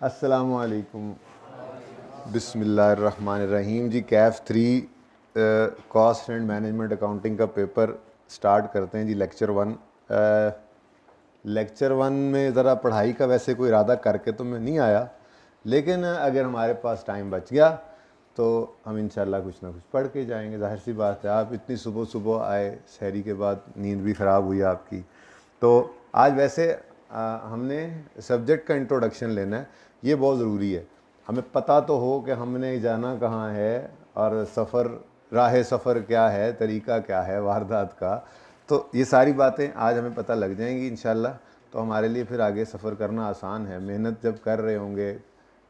अस्सलामुअलैकुम। बिस्मिल्लाहिर्रहमानिर्रहीम जी। CAF 3 cost and management accounting का पेपर स्टार्ट करते हैं जी। लेक्चर 1 में ज़रा पढ़ाई का वैसे कोई इरादा करके तो मैं नहीं आया, लेकिन अगर हमारे पास टाइम बच गया तो हम इंशाल्लाह कुछ ना कुछ पढ़ के जाएंगे। जाहिर सी बात है, आप इतनी सुबह सुबह आए, सहरी के बाद नींद भी ख़राब हुई आपकी। तो आज वैसे हमने सब्जेक्ट का इंट्रोडक्शन लेना है, ये बहुत ज़रूरी है। हमें पता तो हो कि हमने जाना कहाँ है और राह सफ़र क्या है, तरीक़ा क्या है वारदात का। तो ये सारी बातें आज हमें पता लग जाएंगी इंशाल्लाह। तो हमारे लिए फिर आगे सफ़र करना आसान है। मेहनत जब कर रहे होंगे,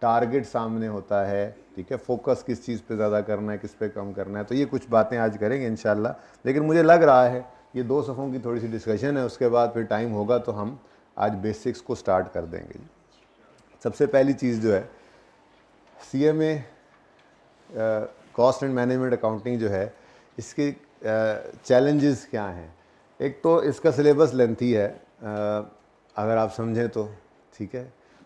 टारगेट सामने होता है, ठीक है, फोकस किस चीज़ पे ज़्यादा करना है, किस पे कम करना है, तो ये कुछ बातें आज करेंगे इंशाल्लाह। लेकिन मुझे लग रहा है ये 2 सफ़ों की थोड़ी सी डिस्कशन है, उसके बाद फिर टाइम होगा तो हम आज बेसिक्स को स्टार्ट कर देंगे। सबसे पहली चीज़ जो है, CMA cost and management accounting जो है, इसके चैलेंजेस क्या हैं। एक तो इसका सिलेबस लेंथी है, अगर आप समझें तो ठीक है।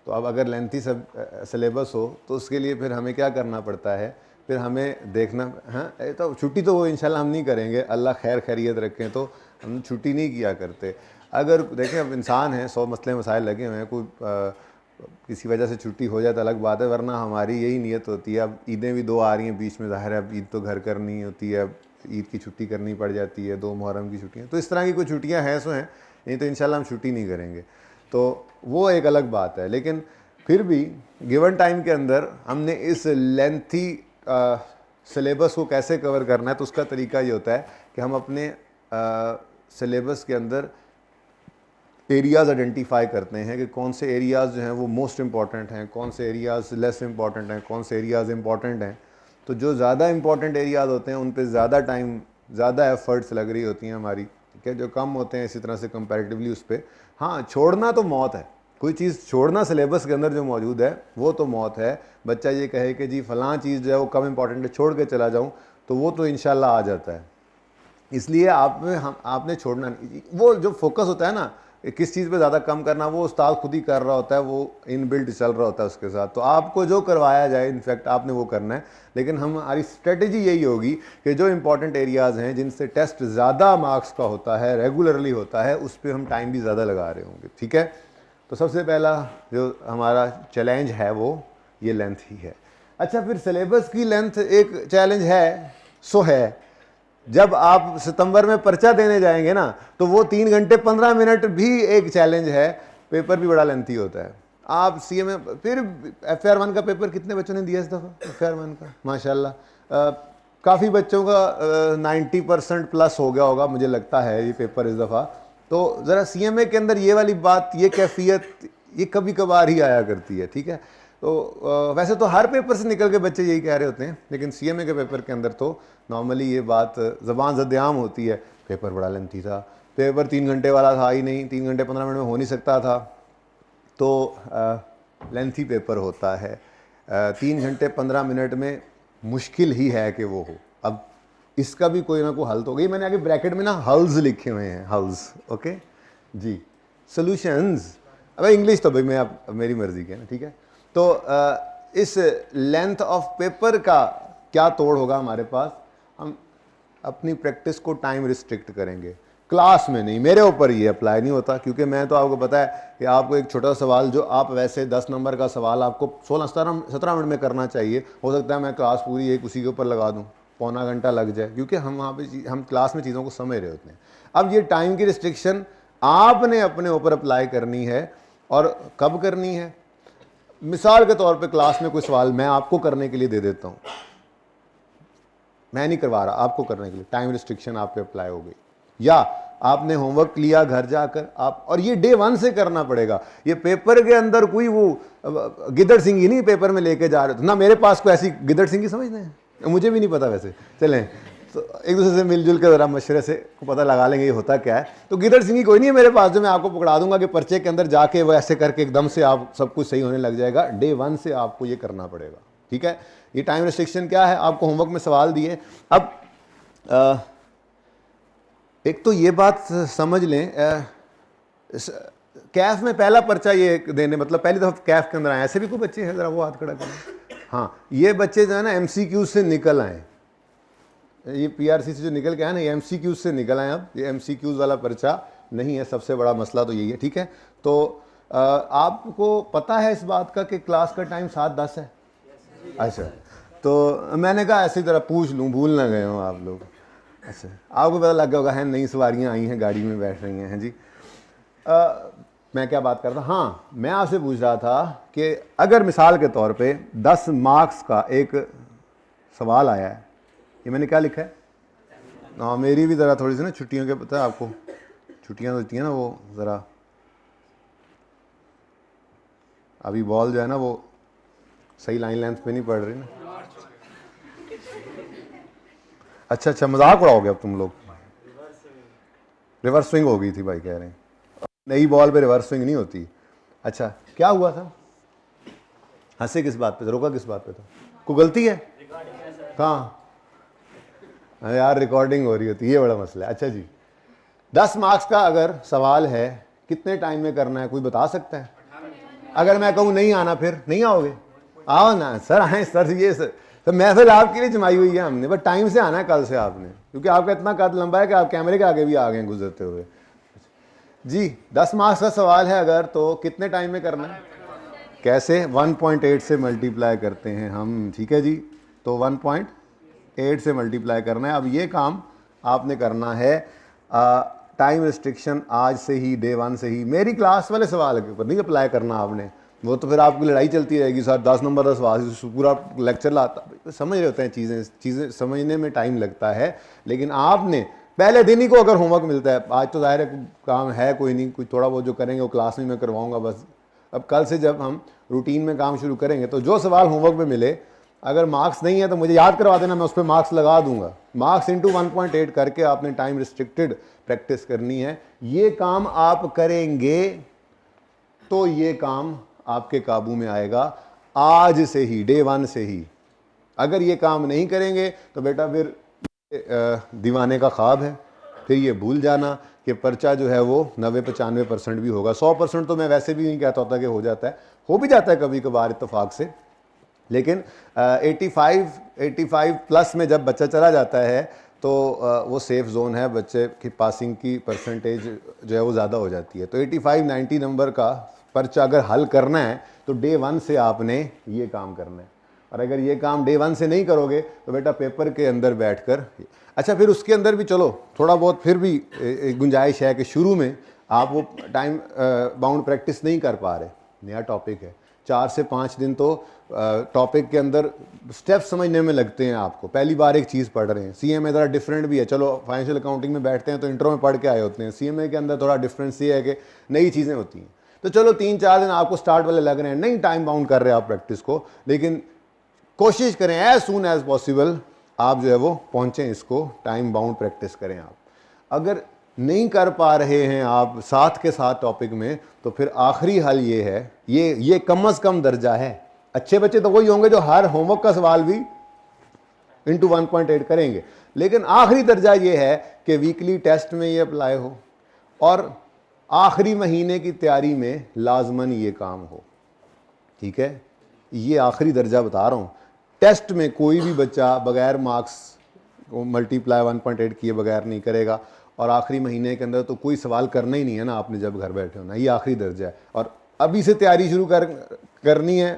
तो अब अगर लेंथी सब सिलेबस हो तो उसके लिए फिर हमें क्या करना पड़ता है, फिर हमें देखना। हाँ, तो छुट्टी तो वो इंशाल्लाह हम नहीं करेंगे, अल्लाह खैर खैरियत रखें, तो हम छुट्टी नहीं किया करते। अगर देखें, अब इंसान हैं, 100 मसले मसाइल लगे हुए हैं, कोई किसी वजह से छुट्टी हो जाए तो अलग बात है, वरना हमारी यही नीयत होती है। अब ईदें भी 2 आ रही हैं बीच में, ज़ाहिर है अब ईद तो घर करनी होती है, अब ईद की छुट्टी करनी पड़ जाती है, 2 मुहर्रम की छुट्टियाँ, तो इस तरह की कोई छुट्टियाँ हैं सो हैं, नहीं तो इंशाल्लाह हम छुट्टी नहीं करेंगे। तो वो एक अलग बात है। लेकिन फिर भी गिवन टाइम के अंदर हमने इस लेंथी सिलेबस को कैसे कवर करना है, तो उसका तरीका ये होता है कि हम अपने सिलेबस के अंदर एरियाज़ आइडेंटिफाई करते हैं कि कौन से एरियाज़ जो हैं वो मोस्ट इंपॉर्टेंट हैं, कौन से एरियाज़ लेस इंपॉर्टेंट हैं, कौन से एरियाज़ इंपॉर्टेंट हैं। तो जो ज़्यादा इंपॉर्टेंट एरियाज़ होते हैं उन पे ज़्यादा टाइम, ज़्यादा एफर्ट्स लग रही होती हैं हमारी, ठीक है। जो कम होते हैं इसी तरह से कंपैरेटिवली उस पर, हाँ, छोड़ना तो मौत है। कोई चीज़ छोड़ना सिलेबस के अंदर जो मौजूद है वो तो मौत है। बच्चा ये कहे कि जी फ़लाँ चीज़ जो है वो कम इंपॉर्टेंट है, छोड़ के चला जाऊँ, तो वो तो इंशाल्लाह आ जाता है। इसलिए आपने छोड़ना नहीं। वो जो फोकस होता है ना, किस चीज़ पे ज़्यादा कम करना, वो उस्ताद खुद ही कर रहा होता है, वो इनबिल्ट चल रहा होता है उसके साथ। तो आपको जो करवाया जाए इनफैक्ट आपने वो करना है। लेकिन हमारी स्ट्रेटजी यही होगी कि जो इंपॉर्टेंट एरियाज़ हैं, जिनसे टेस्ट ज़्यादा मार्क्स का होता है, रेगुलरली होता है, उस पर हम टाइम भी ज़्यादा लगा रहे होंगे, ठीक है। तो सबसे पहला जो हमारा चैलेंज है वो ये लेंथ ही है। अच्छा, फिर सिलेबस की लेंथ एक चैलेंज है, सो है। जब आप सितंबर में पर्चा देने जाएंगे ना, तो वो 3 घंटे 15 मिनट भी एक चैलेंज है। पेपर भी बड़ा लेंथी होता है। आप CMA, फिर FR1 का पेपर कितने बच्चों ने दिया इस दफ़ा? FR1 का माशाल्लाह काफ़ी बच्चों का 90% प्लस हो गया होगा, मुझे लगता है ये पेपर इस दफ़ा। तो ज़रा CMA के अंदर ये वाली बात, ये कैफियत, ये कभी कभार ही आया करती है, ठीक है। तो वैसे तो हर पेपर से निकल के बच्चे यही कह रहे होते हैं, लेकिन CMA के पेपर के अंदर तो नॉर्मली ये बात ज़बान ज़द-ए-आम होती है। पेपर बड़ा लेंथी था, पेपर 3 घंटे वाला था ही नहीं, 3 घंटे 15 मिनट में हो नहीं सकता था। तो लेंथी पेपर होता है। 3 घंटे 15 मिनट में मुश्किल ही है कि वो हो। अब इसका भी कोई ना कोई हल तो होगा। मैंने आगे ब्रैकेट में ना हल्स लिखे हुए हैं, हल्स, ओके जी, सॉल्यूशंस। अब इंग्लिश तो भाई मैं आप मेरी मर्जी के ना, ठीक है। तो इस लेंथ ऑफ पेपर का क्या तोड़ होगा हमारे पास, हम अपनी प्रैक्टिस को टाइम रिस्ट्रिक्ट करेंगे, क्लास में नहीं। मेरे ऊपर ये अप्लाई नहीं होता, क्योंकि मैं तो आपको पता है कि आपको एक छोटा सवाल जो आप वैसे 10 नंबर का सवाल आपको 16-17 मिनट में करना चाहिए, हो सकता है मैं क्लास पूरी एक उसी के ऊपर लगा दूँ, पौना घंटा लग जाए, क्योंकि हम वहाँ पे हम क्लास में चीज़ों को समझ रहे होते हैं। अब ये टाइम की रिस्ट्रिक्शन आपने अपने ऊपर अप्लाई करनी है, और कब करनी है। मिसाल के तौर पे क्लास में कोई सवाल मैं आपको करने के लिए दे देता हूँ, मैं नहीं करवा रहा, आपको करने के लिए टाइम रिस्ट्रिक्शन आप पे अप्लाई हो गई, या आपने होमवर्क लिया घर जाकर आप, और ये डे 1 से करना पड़ेगा। ये पेपर के अंदर कोई वो गिदड़ सिंह ही नहीं पेपर में लेके जा रहे थे ना, मेरे पास कोई ऐसी गिदड़ सिंह ही समझते हैं, मुझे भी नहीं पता वैसे। चलें तो एक दूसरे से मिलजुल के ज़रा मशवरे से पता लगा लेंगे ये होता क्या है। तो गिदड़ सिंह कोई नहीं है मेरे पास जो मैं आपको पकड़ा दूंगा कि पर्चे के अंदर जाके वो ऐसे करके एकदम से आप सब कुछ सही होने लग जाएगा। डे 1 से आपको ये करना पड़ेगा, ठीक है। ये टाइम रिस्ट्रिक्शन क्या है, आपको होमवर्क में सवाल दिए। अब एक तो ये बात समझ लें, कैफ में पहला पर्चा ये देने, मतलब पहली दफ़ा कैफ के अंदर आए, ऐसे भी कोई बच्चे हैं, ज़रा वो हाथ खड़ा करें। हाँ, ये बच्चे जो है ना MCQ से निकल आए, ये PRC से जो निकल के आए ना, ये MCQ से निकल आए। अब ये MCQ वाला पर्चा नहीं है, सबसे बड़ा मसला तो यही है, ठीक है। तो आपको पता है इस बात का कि क्लास का टाइम 7:10 है? अच्छा, तो मैंने कहा ऐसी तरह पूछ लूँ, भूल ना गए हो आप लोग। अच्छा, आपको पता लग गया होगा, है नई सवारियाँ आई हैं, गाड़ी में बैठ रही हैं जी। मैं क्या बात करता, हाँ मैं आपसे पूछ रहा था कि अगर मिसाल के तौर पे 10 मार्क्स का एक सवाल आया है, ये मैंने क्या लिखा है? हाँ, मेरी भी ज़रा थोड़ी सी ना छुट्टियों के, पता है आपको छुट्टियाँ होती हैं ना, वो ज़रा अभी बॉल जो है ना वो सही लाइन लेंथ पे नहीं पड़ रही ना। अच्छा, मजाक उड़ाओगे अब तुम लोग? रिवर्स स्विंग हो गई थी भाई, कह रहे हैं नई बॉल पे रिवर्स स्विंग नहीं होती। अच्छा, क्या हुआ था? हंसे किस बात पे था, रोका किस बात पे था? कोई गलती है कहाँ? अरे यार, रिकॉर्डिंग हो रही होती है, ये बड़ा मसला है। अच्छा जी, 10 मार्क्स का अगर सवाल है, कितने टाइम में करना है, कोई बता सकता है? अगर मैं कहूँ नहीं आना, फिर नहीं आओगे? आओ ना सर, आए सर, ये सर तो महफिल आपके लिए जमाई हुई है हमने, बस टाइम से आना है कल से आपने, क्योंकि आपका इतना कद लंबा है कि आप कैमरे के आगे भी आ गए गुजरते हुए। जी, 10 मार्क्स का सवाल है अगर, तो कितने टाइम में करना है? कैसे? 1.8 से मल्टीप्लाई करते हैं हम, ठीक है जी। तो 1.8 से मल्टीप्लाई करना है। अब ये काम आपने करना है टाइम रिस्ट्रिक्शन आज से ही, डे 1 से ही, मेरी क्लास वाले सवाल के ऊपर नहीं अप्लाई करना आपने, वो तो फिर आपकी लड़ाई चलती रहेगी सर 10 नंबर का सवाल पूरा लेक्चर लाता, समझ रहे होते हैं, चीज़ें समझने में टाइम लगता है। लेकिन आपने पहले दिन ही को अगर होमवर्क मिलता है, आज तो ज़ाहिर है काम है कोई नहीं, कुछ थोड़ा बहुत जो करेंगे वो क्लास में मैं करवाऊँगा बस। अब कल से जब हम रूटीन में काम शुरू करेंगे तो जो सवाल होमवर्क में मिले, अगर मार्क्स नहीं है तो मुझे याद करवा देना, मैं उस पर मार्क्स लगा दूंगा। मार्क्स इंटू 1.8 करके आपने टाइम रिस्ट्रिक्टेड प्रैक्टिस करनी है। ये काम आप करेंगे तो ये काम आपके काबू में आएगा आज से ही, डे 1 से ही। अगर ये काम नहीं करेंगे तो बेटा फिर दीवाने का ख्वाब है, फिर ये भूल जाना कि पर्चा जो है वो 90-95% भी होगा। 100% तो मैं वैसे भी नहीं कहता होता कि हो जाता है, हो भी जाता है कभी कभार इत्तेफाक से, लेकिन 85 प्लस में जब बच्चा चला जाता है तो वो सेफ जोन है, बच्चे की पासिंग की परसेंटेज जो है वो ज़्यादा हो जाती है। तो 85-90 नंबर का पर्चा अगर हल करना है तो डे 1 से आपने ये काम करना है। और अगर ये काम डे 1 से नहीं करोगे तो बेटा पेपर के अंदर बैठकर, अच्छा फिर उसके अंदर भी चलो थोड़ा बहुत फिर भी गुंजाइश है कि शुरू में आप वो टाइम बाउंड प्रैक्टिस नहीं कर पा रहे, नया टॉपिक है, 4 से 5 दिन तो टॉपिक के अंदर स्टेप समझने में लगते हैं आपको, पहली बार एक चीज़ पढ़ रहे हैं। CMA ज़रा डिफरेंट भी है, चलो फाइनेंशियल अकाउंटिंग में बैठते हैं तो इंट्रो में पढ़ के आए होते हैं, CMA के अंदर थोड़ा डिफरेंस ये है कि नई चीज़ें होती हैं। तो चलो 3-4 दिन आपको स्टार्ट वाले लग रहे हैं, नहीं टाइम बाउंड कर रहे हैं आप प्रैक्टिस को, लेकिन कोशिश करें एज सून एज पॉसिबल आप जो है वो पहुँचें, इसको टाइम बाउंड प्रैक्टिस करें आप। अगर नहीं कर पा रहे हैं आप साथ के साथ टॉपिक में, तो फिर आखिरी हल ये है, ये कम से कम दर्जा है। अच्छे बच्चे तो वही होंगे जो हर होमवर्क का सवाल भी इंटू 1.8 करेंगे, लेकिन आखिरी दर्जा ये है कि वीकली टेस्ट में ये अप्लाई हो और आखिरी महीने की तैयारी में लाजमन ये काम हो, ठीक है। ये आखिरी दर्जा बता रहा हूँ। टेस्ट में कोई भी बच्चा बगैर मार्क्स को मल्टीप्लाई 1.8 किए बगैर नहीं करेगा, और आखिरी महीने के अंदर तो कोई सवाल करना ही नहीं है ना आपने जब घर बैठे होना, ये आखिरी दर्जा है। और अभी से तैयारी शुरू करनी है,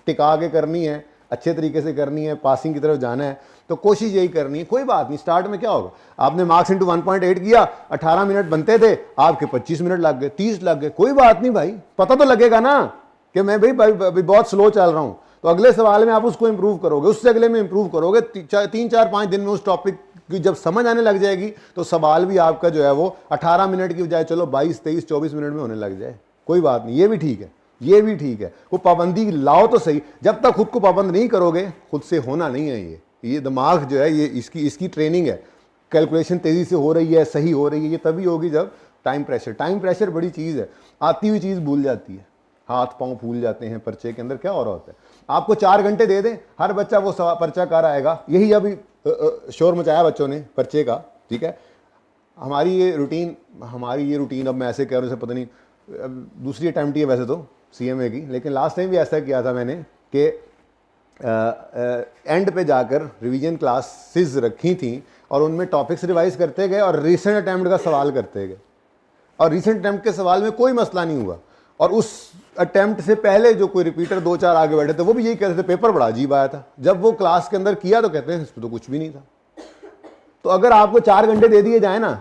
टिका के करनी है, अच्छे तरीके से करनी है, पासिंग की तरफ जाना है, तो कोशिश यही करनी है। कोई बात नहीं, स्टार्ट में क्या होगा, आपने मार्क्स इंटू 1.8 किया, 18 मिनट बनते थे, आपके 25 मिनट लग गए, 30 लग गए, कोई बात नहीं भाई, पता तो लगेगा ना कि मैं भाई बहुत स्लो चल रहा हूँ। तो अगले सवाल में आप उसको इंप्रूव करोगे, उससे अगले में इंप्रूव करोगे, 3-4-5 दिन में उस टॉपिक की जब समझ आने लग जाएगी तो सवाल भी आपका जो है वो 18 मिनट की बजाय चलो 22-23-24 मिनट में होने लग जाए, कोई बात नहीं, ये भी ठीक है, ये भी ठीक है। वो पाबंदी लाओ तो सही, जब तक खुद को पाबंद नहीं करोगे खुद से होना नहीं है। ये दिमाग जो है ये इसकी ट्रेनिंग है, कैलकुलेशन तेज़ी से हो रही है, सही हो रही है, ये तभी होगी जब टाइम प्रेशर बड़ी चीज़ है, आती हुई चीज़ भूल जाती है, हाथ पाँव फूल जाते हैं। पर्चे के अंदर क्या हो रहा होता है, आपको 4 घंटे दे दें, हर बच्चा वो पर्चा कर आएगा, यही अभी शोर मचाया बच्चों ने पर्चे का, ठीक है। हमारी ये रूटीन अब मैं ऐसे कह रहा हूँ, पता नहीं अब दूसरी अटैम्प्ट ही है वैसे तो CMA की, लेकिन लास्ट टाइम भी ऐसा किया था मैंने कि एंड पे जाकर रिवीजन क्लासेस रखी थी और उनमें टॉपिक्स रिवाइज करते गए और रीसेंट अटैम्प्ट का सवाल करते गए, और रीसेंट अटैम्प्ट के सवाल में कोई मसला नहीं हुआ। और उस अटैम्प्ट से पहले जो कोई रिपीटर 2-4 आगे बैठे थे वो भी यही कहते थे पेपर बड़ा अजीब आया था। जब वो क्लास के अंदर किया तो कहते हैं इसमें तो कुछ भी नहीं था। तो अगर आपको 4 घंटे दे दिए जाए ना,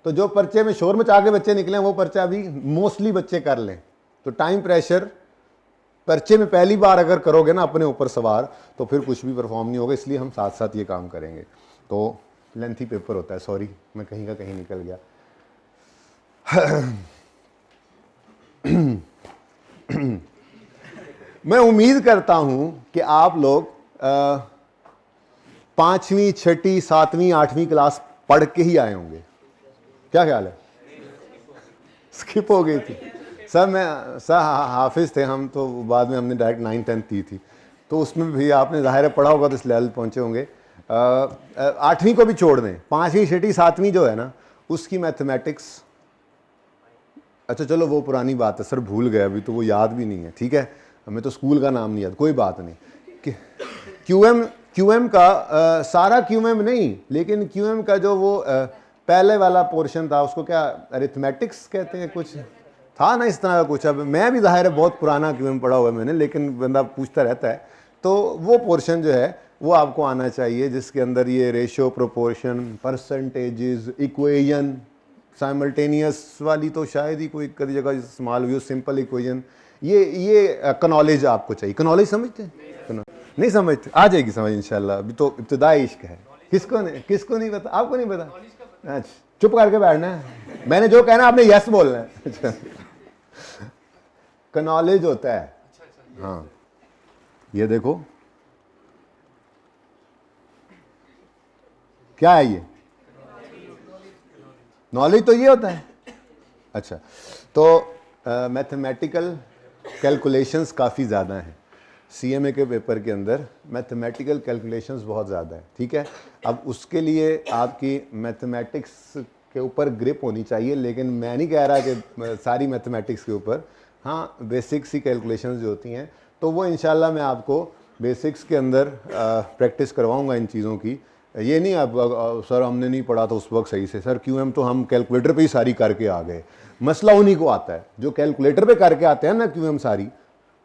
तो जो पर्चे में शोर मचा के बच्चे निकले वो पर्चा भी मोस्टली बच्चे कर लें। तो टाइम प्रेशर पर्चे में पहली बार अगर करोगे ना अपने ऊपर सवार, तो फिर कुछ भी परफॉर्म नहीं होगा। इसलिए हम साथ साथ ये काम करेंगे। तो लेंथी पेपर होता है, सॉरी मैं कहीं का कहीं निकल गया। मैं उम्मीद करता हूं कि आप लोग 5वीं 6ठी 7वीं 8वीं क्लास पढ़ के ही आए होंगे। क्या ख्याल है? स्किप हो गई थी सर हाफिज थे हम, तो बाद में हमने डायरेक्ट 9th 10th दी थी। तो उसमें भी आपने ज़ाहिर है पढ़ा होगा तो इस लेवल पहुंचे होंगे। 8वीं को भी छोड़ दें, 5वीं 6ठी 7वीं जो है ना उसकी मैथमेटिक्स, अच्छा चलो वो पुरानी बात है सर, भूल गए अभी तो वो याद भी नहीं है, ठीक है, हमें तो स्कूल का नाम नहीं याद, कोई बात नहीं। क्यूएम का सारा क्यूएम नहीं, लेकिन क्यूएम का जो वो पहले वाला पोर्शन था उसको क्या अरिथमेटिक्स कहते हैं, कुछ था ना इस तरह का कुछ। अब मैं भी ज़ाहिर है बहुत पुराना क्यूएम पढ़ा हुआ है मैंने, लेकिन बंदा पूछता रहता है। तो वो पोर्शन जो है वो आपको आना चाहिए, जिसके अंदर ये ratio, proportion, percentages, equation, simultaneous वाली तो शायद ही कोई कई जगह इस्तेमाल हुई हो, सिंपल इक्वेशन, ये नॉलेज आपको चाहिए। नॉलेज समझते हैं? नहीं समझते, आ जाएगी समझ इंशाल्लाह। अभी तो इब्तिदाई इश्क है। किसको नहीं पता? आपको नहीं पता? अच्छा चुप करके बैठना है, मैंने जो कहना आपने यस बोलना है। अच्छा नॉलेज होता है, हाँ ये देखो क्या है ये नॉलेज, तो ये होता है। अच्छा तो मैथमेटिकल कैलकुलेशंस काफ़ी ज़्यादा हैं CMA के पेपर के अंदर, मैथमेटिकल कैलकुलेशंस बहुत ज़्यादा है, ठीक है। अब उसके लिए आपकी मैथमेटिक्स के ऊपर ग्रिप होनी चाहिए, लेकिन मैं नहीं कह रहा कि सारी मैथमेटिक्स के ऊपर, हाँ बेसिक्स ही कैलकुलेशंस जो होती हैं तो वो इंशाल्लाह मैं आपको बेसिक्स के अंदर प्रैक्टिस करवाऊँगा इन चीज़ों की। ये नहीं अब सर हमने नहीं पढ़ा था उस वक्त सही से, सर क्यूएम तो हम कैलकुलेटर पे ही सारी करके आ गए। मसला उन्हीं को आता है जो कैलकुलेटर पे करके आते हैं ना क्यूएम सारी।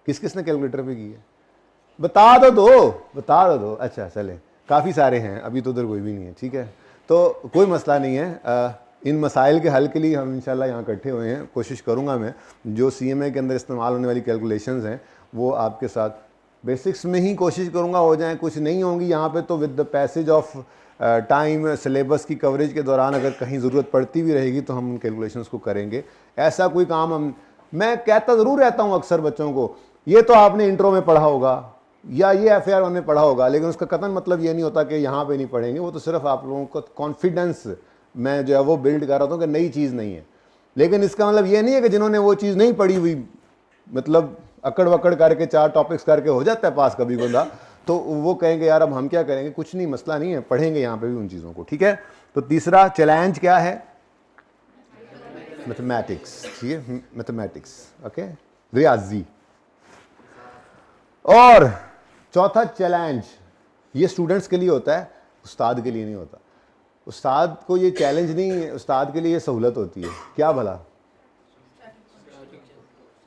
किस किस ने कैलकुलेटर पे की है? बता दो। अच्छा चले, काफ़ी सारे हैं, अभी तो उधर कोई भी नहीं है, ठीक है। तो कोई मसला नहीं है। इन मसाइल के हल के लिए हम इंशाल्लाह यहाँ इकट्ठे हुए हैं। कोशिश करूँगा मैं जो CMA के अंदर इस्तेमाल होने वाली कैलकुलेशंस हैं वो आपके साथ बेसिक्स में ही कोशिश करूँगा हो जाए, कुछ नहीं होंगी यहाँ पे तो with the passage of time syllabus की कवरेज के दौरान अगर कहीं ज़रूरत पड़ती भी रहेगी तो हम उन कैलकुलेशंस को करेंगे। ऐसा कोई काम मैं कहता ज़रूर रहता हूँ अक्सर बच्चों को, ये तो आपने इंट्रो में पढ़ा होगा या ये FAR में पढ़ा होगा, लेकिन उसका कतन मतलब ये नहीं होता कि यहाँ पे नहीं पढ़ेंगे। वो तो सिर्फ आप लोगों को कॉन्फिडेंस मैं जो है वो बिल्ड कर रहा हूँ कि नई चीज़ नहीं है। लेकिन इसका मतलब ये नहीं है कि जिन्होंने वो चीज़ नहीं पढ़ी हुई, मतलब अकड़ वकड़ करके 4 टॉपिक्स करके हो जाता है पास कभी बंदा, तो वो कहेंगे यार अब हम क्या करेंगे। कुछ नहीं, मसला नहीं है, पढ़ेंगे यहाँ पे भी उन चीज़ों को, ठीक है। तो तीसरा चैलेंज क्या है? मैथमेटिक्स, ठीक है, मैथमेटिक्स, ओके, रियाजी। और चौथा चैलेंज ये स्टूडेंट्स के लिए होता है, उस्ताद के लिए नहीं होता। उस्ताद को ये चैलेंज नहीं है, उस्ताद के लिए ये सहूलत होती है। क्या भला?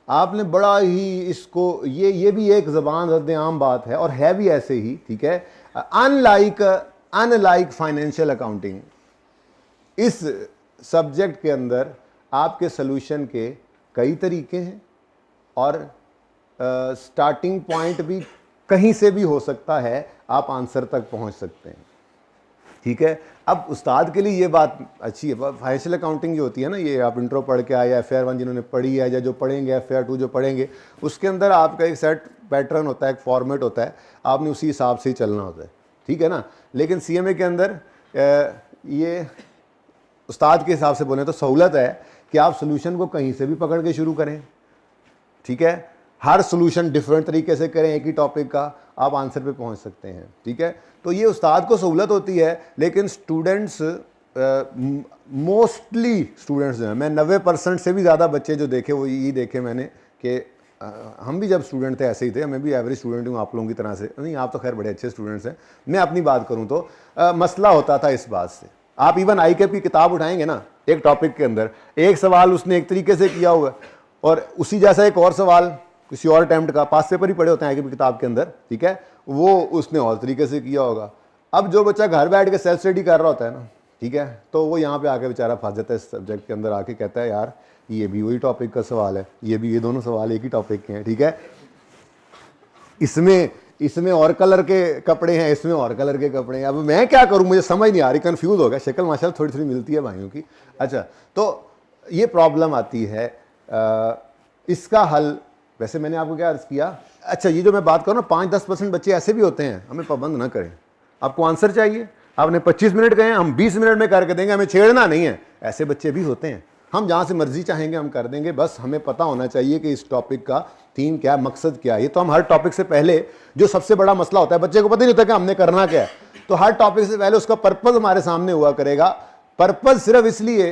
आपने बड़ा ही इसको ये भी एक ज़बान रद्द-ए-आम बात है और है भी ऐसे ही, ठीक है। अनलाइक फाइनेंशियल अकाउंटिंग, इस सब्जेक्ट के अंदर आपके सॉल्यूशन के कई तरीके हैं और स्टार्टिंग पॉइंट भी कहीं से भी हो सकता है, आप आंसर तक पहुंच सकते हैं, ठीक है। अब उस्ताद के लिए ये बात अच्छी है। फाइनेंशियल अकाउंटिंग जो होती है ना, ये आप इंट्रो पढ़ के आए या FAR 1 जिन्होंने पढ़ी है या जो पढ़ेंगे FAR 2 जो पढ़ेंगे, उसके अंदर आपका एक सेट पैटर्न होता है, एक फॉर्मेट होता है, आपने उसी हिसाब से ही चलना होता है, ठीक है ना। लेकिन CMA के अंदर ये उस्ताद के हिसाब से बोलें तो सहूलत है कि आप सोल्यूशन को कहीं से भी पकड़ के शुरू करें, ठीक है। हर सोल्यूशन डिफरेंट तरीके से करें, एक ही टॉपिक का आप आंसर पे पहुंच सकते हैं, ठीक है। तो ये उस्ताद को सहूलत होती है, लेकिन स्टूडेंट्स मोस्टली स्टूडेंट्स जो हैं, मैं 90% से भी ज़्यादा बच्चे जो देखे वो ये देखे मैंने कि हम भी जब स्टूडेंट थे ऐसे ही थे, मैं भी एवरेज स्टूडेंट हूँ आप लोगों की तरह से नहीं, आप तो खैर बड़े अच्छे स्टूडेंट्स हैं। मैं अपनी बात करूँ तो मसला होता था इस बात से, आप इवन ICAP की किताब उठाएंगे ना, एक टॉपिक के अंदर एक सवाल उसने एक तरीके से किया हुआ है और उसी जैसा एक और सवाल किसी और अटेम्प्ट का, पास पेपर ही पड़े होते हैं ICAP की किताब के अंदर, ठीक है, वो उसने और तरीके से किया होगा। अब जो बच्चा घर बैठ के सेल्फ स्टडी कर रहा होता है ना, ठीक है, तो वो यहाँ पे आके बेचारा फंस जाता है इस सब्जेक्ट के अंदर, आके कहता है यार ये भी वही टॉपिक का सवाल है, ये भी, ये दोनों सवाल एक ही टॉपिक के हैं, ठीक है, इसमें और कलर के कपड़े हैं, इसमें और कलर के कपड़े हैं, अब मैं क्या करूं, मुझे समझ नहीं आ रही, कंफ्यूज हो गया। शक्ल माशाल्लाह थोड़ी थोड़ी मिलती है भाइयों की। अच्छा, तो ये प्रॉब्लम आती है, इसका हल वैसे मैंने आपको क्या अर्ज किया। अच्छा, ये जो मैं बात करूँ ना, 5-10% बच्चे ऐसे भी होते हैं, हमें पाबंद ना करें, आपको आंसर चाहिए, आपने 25 मिनट कहे, हम 20 मिनट में करके देंगे, हमें छेड़ना नहीं है, ऐसे बच्चे भी होते हैं। हम जहाँ से मर्जी चाहेंगे हम कर देंगे, बस हमें पता होना चाहिए कि इस टॉपिक का थीम क्या है, मकसद क्या है। ये तो हम हर टॉपिक से पहले, जो सबसे बड़ा मसला होता है, बच्चे को पता नहीं होता कि हमने करना क्या है, तो हर टॉपिक से पहले उसका पर्पज़ हमारे सामने हुआ करेगा। पर्पज़ सिर्फ इसलिए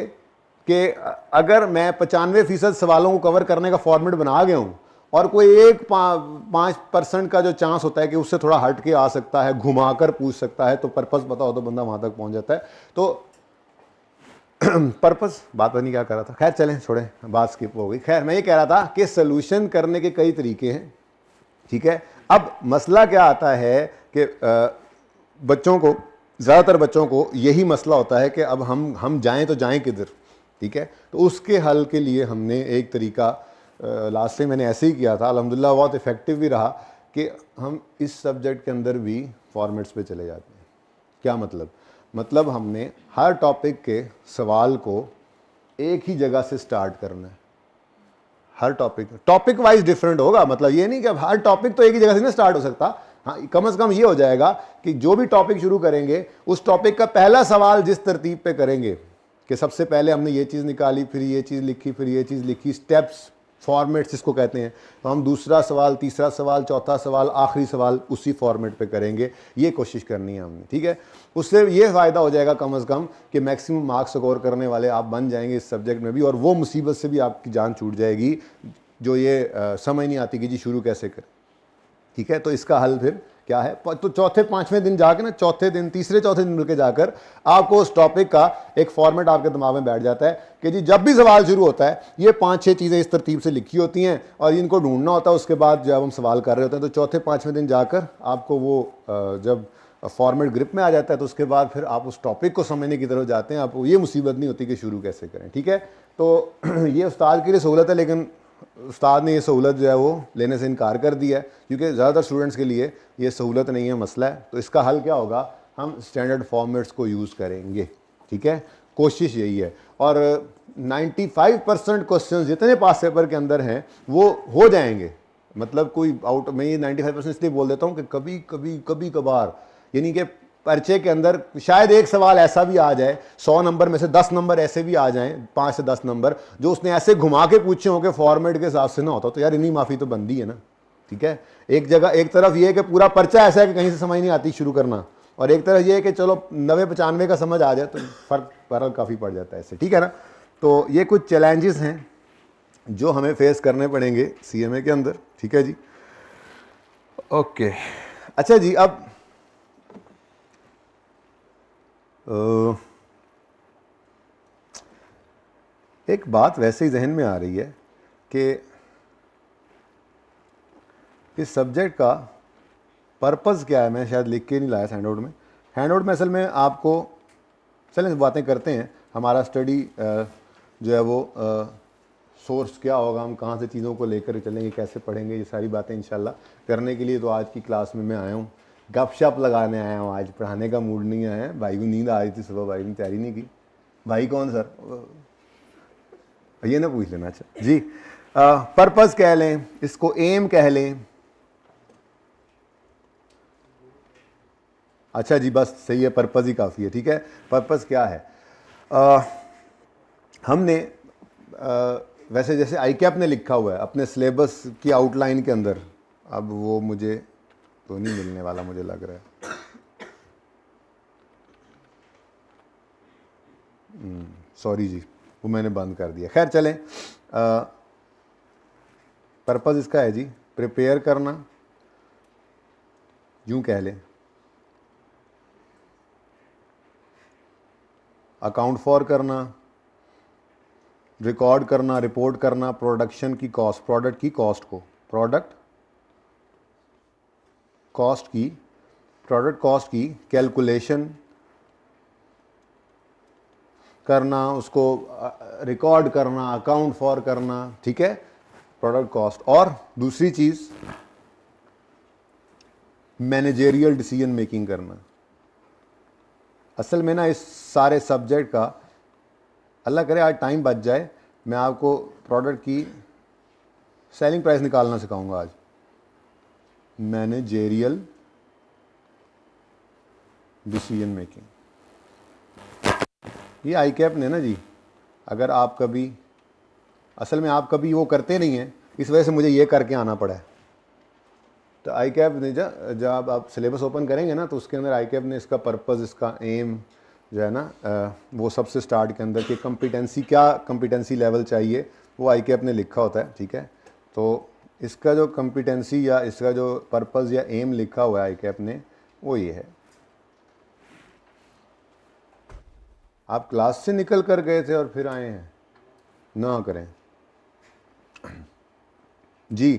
कि अगर मैं 95% सवालों को कवर करने का फॉर्मेट बना गया हूँ और कोई एक 5% का जो चांस होता है कि उससे थोड़ा हट के आ सकता है, घुमा कर पूछ सकता है, तो पर्पज़ पता हो तो बंदा वहाँ तक पहुँच जाता है। तो पर्पस बात नहीं क्या कर रहा था, खैर चलें छोड़ें, बात स्किप हो गई। खैर मैं ये कह रहा था कि सलूशन करने के कई तरीके हैं, ठीक है। अब मसला क्या आता है कि बच्चों को, ज़्यादातर बच्चों को यही मसला होता है कि अब हम जाएं तो जाएं किधर, ठीक है। तो उसके हल के लिए हमने एक तरीका लास्ट टाइम मैंने ऐसे ही किया था, अल्हम्दुलिल्लाह बहुत इफ़ेक्टिव भी रहा, कि हम इस सब्जेक्ट के अंदर भी फॉर्मेट्स पे चले जाते हैं। क्या मतलब हमने हर टॉपिक के सवाल को एक ही जगह से स्टार्ट करना है। हर टॉपिक वाइज डिफरेंट होगा, मतलब ये नहीं कि अब हर टॉपिक तो एक ही जगह से नहीं स्टार्ट हो सकता। हाँ, कम से कम ये हो जाएगा कि जो भी टॉपिक शुरू करेंगे उस टॉपिक का पहला सवाल जिस तरतीब पे करेंगे कि सबसे पहले हमने ये चीज़ निकाली, फिर ये चीज़ लिखी, फिर ये चीज़ लिखी, स्टेप्स, फॉर्मेट्स जिसको कहते हैं, तो हम दूसरा सवाल, तीसरा सवाल, चौथा सवाल, आखिरी सवाल उसी फॉर्मेट पे करेंगे। ये कोशिश करनी है हमने, ठीक है। उससे ये फ़ायदा हो जाएगा कम से कम कि मैक्सिमम मार्क्स स्कोर करने वाले आप बन जाएंगे इस सब्जेक्ट में भी, और वो मुसीबत से भी आपकी जान छूट जाएगी जो ये समझ नहीं आती कि जी शुरू कैसे करें, ठीक है। तो इसका हल फिर क्या है, तो चौथे पांचवें दिन जाके ना, तीसरे चौथे दिन मिलकर जाकर आपको उस टॉपिक का एक फॉर्मेट आपके दिमाग में बैठ जाता है कि जी जब भी सवाल शुरू होता है ये 5-6 चीज़ें इस तरतीब से लिखी होती हैं और इनको ढूंढना होता है। उसके बाद जब हम सवाल कर रहे होते हैं तो चौथे पांचवें दिन जाकर आपको वो जब फॉर्मेट ग्रिप में आ जाता है तो उसके बाद फिर आप उस टॉपिक को समझने की तरफ जाते हैं, आपको ये मुसीबत नहीं होती कि शुरू कैसे करें, ठीक है। तो ये उस्ताद के लिए सहूलत है, लेकिन उस्ताद ने ये सहूलत जो है वो लेने से इनकार कर दिया है, क्योंकि ज़्यादातर स्टूडेंट्स के लिए ये सहूलत नहीं है, मसला है। तो इसका हल क्या होगा, हम स्टैंडर्ड फॉर्मेट्स को यूज़ करेंगे, ठीक है। कोशिश यही है, और 95% क्वेश्चन जितने पास पेपर के अंदर हैं वो हो जाएंगे। मतलब कोई आउट, मैं ये 95% इसलिए बोल देता हूँ कि कभी कभार, यानी कि पर्चे के अंदर शायद एक सवाल ऐसा भी आ जाए, 100 नंबर में से 10 नंबर ऐसे भी आ जाएं, 5 से 10 नंबर जो उसने ऐसे घुमा के पूछे हो कि फॉर्मेट के हिसाब से ना होता, तो यार इन्हीं माफ़ी तो बनती है ना, ठीक है। एक तरफ ये है कि पूरा पर्चा ऐसा है कि कहीं से समझ नहीं आती शुरू करना, और एक तरफ ये है कि चलो 90-95 का समझ आ जाए तो फ़र्क बहरहाल काफ़ी पड़ जाता है इससे, ठीक है ना। तो ये कुछ चैलेंजेस हैं जो हमें फेस करने पड़ेंगे CMA के अंदर, ठीक है जी। ओके, अच्छा जी, अब एक बात वैसे ही जहन में आ रही है कि इस सब्जेक्ट का पर्पज़ क्या है। मैं शायद लिख के नहीं लाया हैंडआउट में असल में आपको, चलें बातें करते हैं, हमारा स्टडी जो है वो सोर्स क्या होगा, हम कहाँ से चीज़ों को लेकर चलेंगे, कैसे पढ़ेंगे, ये सारी बातें इंशाल्लाह करने के लिए तो आज की क्लास में मैं आया हूँ, गपशप लगाने आया हूँ, आज पढ़ाने का मूड नहीं आया है। भाई को नींद आ रही थी सुबह, भाई ने तैयारी नहीं की। भाई कौन सर, ये ना पूछ लेना। अच्छा जी, पर्पज़ कह लें इसको, एम कह लें, अच्छा जी बस सही है, पर्पज़ ही काफ़ी है, ठीक है। पर्पज़ क्या है, हमने वैसे जैसे ICAP ने लिखा हुआ है अपने सिलेबस की आउटलाइन के अंदर, अब वो मुझे तो नहीं मिलने वाला मुझे लग रहा है, सॉरी जी, वो मैंने बंद कर दिया। खैर चलें, पर्पज़ इसका है जी प्रिपेयर करना, यूँ कह लें, अकाउंट फॉर करना, रिकॉर्ड करना, रिपोर्ट करना, प्रोडक्शन की कॉस्ट, प्रोडक्ट की कॉस्ट को, प्रोडक्ट कॉस्ट की, प्रोडक्ट कॉस्ट की कैलकुलेशन करना, उसको रिकॉर्ड करना, अकाउंट फॉर करना, ठीक है, प्रोडक्ट कॉस्ट। और दूसरी चीज़ मैनेजेरियल डिसीजन मेकिंग करना। असल में ना इस सारे सब्जेक्ट का, अल्लाह करे आज टाइम बच जाए, मैं आपको प्रोडक्ट की सेलिंग प्राइस निकालना सिखाऊंगा आज। मैनेजेरियल डिसीजन मेकिंग, ये आईकैप ने ना जी, अगर आप कभी, असल में आप कभी वो करते नहीं हैं, इस वजह से मुझे ये करके आना पड़ा है। तो आईकैप ने जब आप सिलेबस ओपन करेंगे ना, तो उसके अंदर आईकैप ने इसका पर्पस, इसका एम जो है ना, वो सबसे स्टार्ट के अंदर कि कॉम्पिटेंसी, क्या कॉम्पिटेंसी लेवल चाहिए, वो आईकैप ने लिखा होता है, ठीक है। तो इसका जो कॉम्पिटेंसी या इसका जो पर्पस या एम लिखा हुआ है आईकैप ने, वो ये है। आप क्लास से निकल कर गए थे और फिर आए हैं, ना करें जी।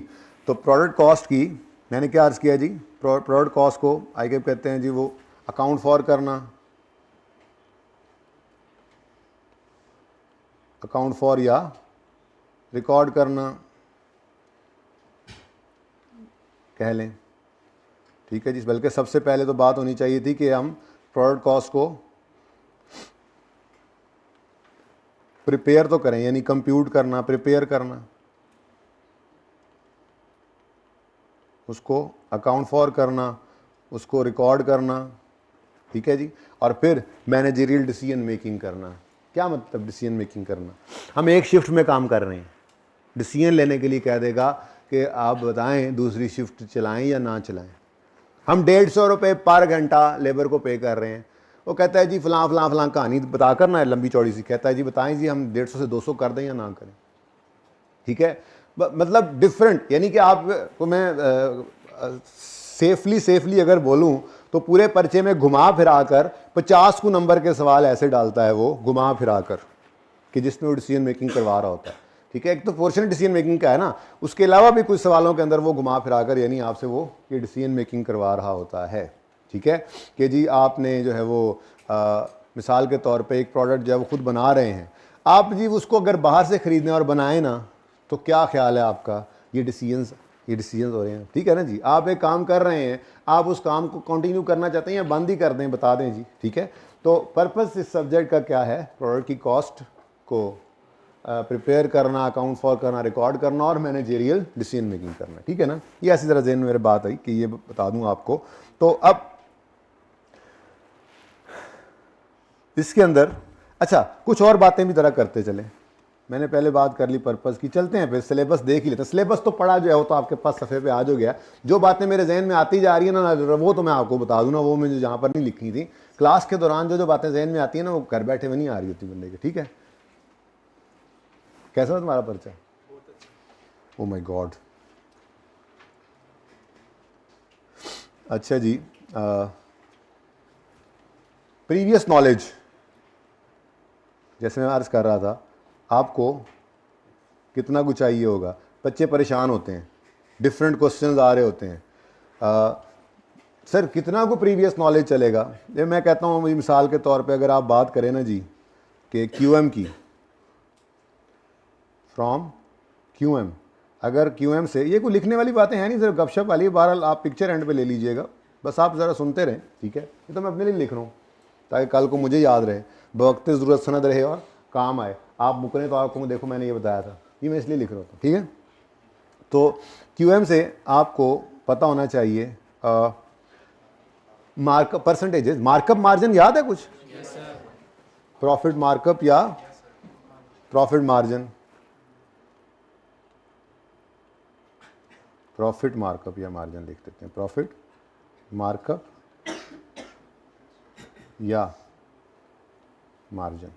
तो प्रोडक्ट कॉस्ट की मैंने क्या अर्ज़ किया जी, प्रोडक्ट कॉस्ट को आईकैप कहते हैं जी वो अकाउंट फॉर करना, अकाउंट फॉर या रिकॉर्ड करना कह लें, ठीक है जी। बल्कि सबसे पहले तो बात होनी चाहिए थी कि हम प्रोडक्ट कॉस्ट को प्रिपेयर तो करें, यानी कंप्यूट करना, प्रिपेयर करना, उसको अकाउंट फॉर करना, उसको रिकॉर्ड करना, ठीक है जी। और फिर मैनेजरियल डिसीजन मेकिंग करना। क्या मतलब डिसीजन मेकिंग करना? हम एक शिफ्ट में काम कर रहे हैं, डिसीजन लेने के लिए कह देगा कि आप बताएं दूसरी शिफ्ट चलाएं या ना चलाएं। हम 150 रुपये पर घंटा लेबर को पे कर रहे हैं, वो कहता है जी फ़लाँ फ़लाँ फ़लाँ कहानी बता कर ना लंबी चौड़ी सी, कहता है जी बताएं जी हम 150 से 200 कर दें या ना करें, ठीक है। मतलब डिफरेंट, यानी कि आपको मैं सेफली अगर बोलूं तो पूरे पर्चे में घुमा फिरा कर 50 को नंबर के सवाल ऐसे डालता है वो, घुमा फिरा कर, कि जिसमें वो डिसीजन मेकिंग करवा रहा होता है, ठीक है। एक तो पोर्शन डिसीजन मेकिंग का है ना, उसके अलावा भी कुछ सवालों के अंदर वो घुमा फिरा कर यानी आपसे वो ये डिसीजन मेकिंग करवा रहा होता है, ठीक है। कि जी आपने जो है वो मिसाल के तौर पे एक प्रोडक्ट जो है वो खुद बना रहे हैं आप जी, उसको अगर बाहर से ख़रीदें और बनाएं ना, तो क्या ख्याल है आपका, ये डिसीजंस हो रहे हैं, ठीक है ना जी। आप एक काम कर रहे हैं, आप उस काम को कंटिन्यू करना चाहते हैं या बंद ही कर दें, बता दें जी, ठीक है। तो पर्पस इस सब्जेक्ट का क्या है, प्रोडक्ट की कॉस्ट को प्रिपेयर करना, अकाउंट फॉर करना, रिकॉर्ड करना और मैनेजेरियल डिसीजन मेकिंग करना, ठीक है ना। ये ऐसी तरह जहन में मेरे बात आई कि ये बता दूं आपको। तो अब इसके अंदर अच्छा कुछ और बातें भी ज़रा करते चलें। मैंने पहले बात कर ली पर्पस की, चलते हैं फिर सिलेबस देख ही लेते हैं। सिलेबस तो पढ़ा जो है वो तो आपके पास सफ़े पे आज हो गया। जो बातें मेरे जहन में आती जा रही है ना, वो तो मैं आपको बता दूँ ना, वो मुझे जहाँ पर नहीं लिखी थी क्लास के दौरान, जो बातें जहन में आती है ना, वो घर बैठे हुए नहीं आ रही होती बंदे के, ठीक है। कैसा था तुम्हारा पर्चा? Oh my God. अच्छा जी, प्रीवियस नॉलेज, जैसे मैं अर्ज़ कर रहा था, आपको कितना कुछ चाहिए होगा। बच्चे परेशान होते हैं, डिफरेंट क्वेश्चंस आ रहे होते हैं, सर कितना को प्रीवियस नॉलेज चलेगा। ये मैं कहता हूँ मिसाल के तौर पे अगर आप बात करें ना जी कि QM की, फ्रॉम QM, अगर QM से, ये कोई लिखने वाली बातें हैं नहीं, सिर्फ गपशप वाली, बहरहाल आप पिक्चर एंड पे ले लीजिएगा, बस आप ज़रा सुनते रहें, ठीक है। ये तो मैं अपने लिए लिख रहा हूँ ताकि कल को मुझे याद रहे, बवक्त ज़रूरत सनद रहे और काम आए। आप मुकरें तो आपको देखो मैंने ये बताया था, ये मैं इसलिए लिख रहा हूँ, ठीक है। तो QM से आपको पता होना चाहिए मार्कअप परसेंटेजेस, मार्कअप मार्जिन याद है कुछ? प्रॉफिट मार्कअप या प्रॉफिट मार्जिन, प्रॉफिट मार्कअप या मार्जिन लिख देते हैं, प्रॉफिट मार्कअप या मार्जिन,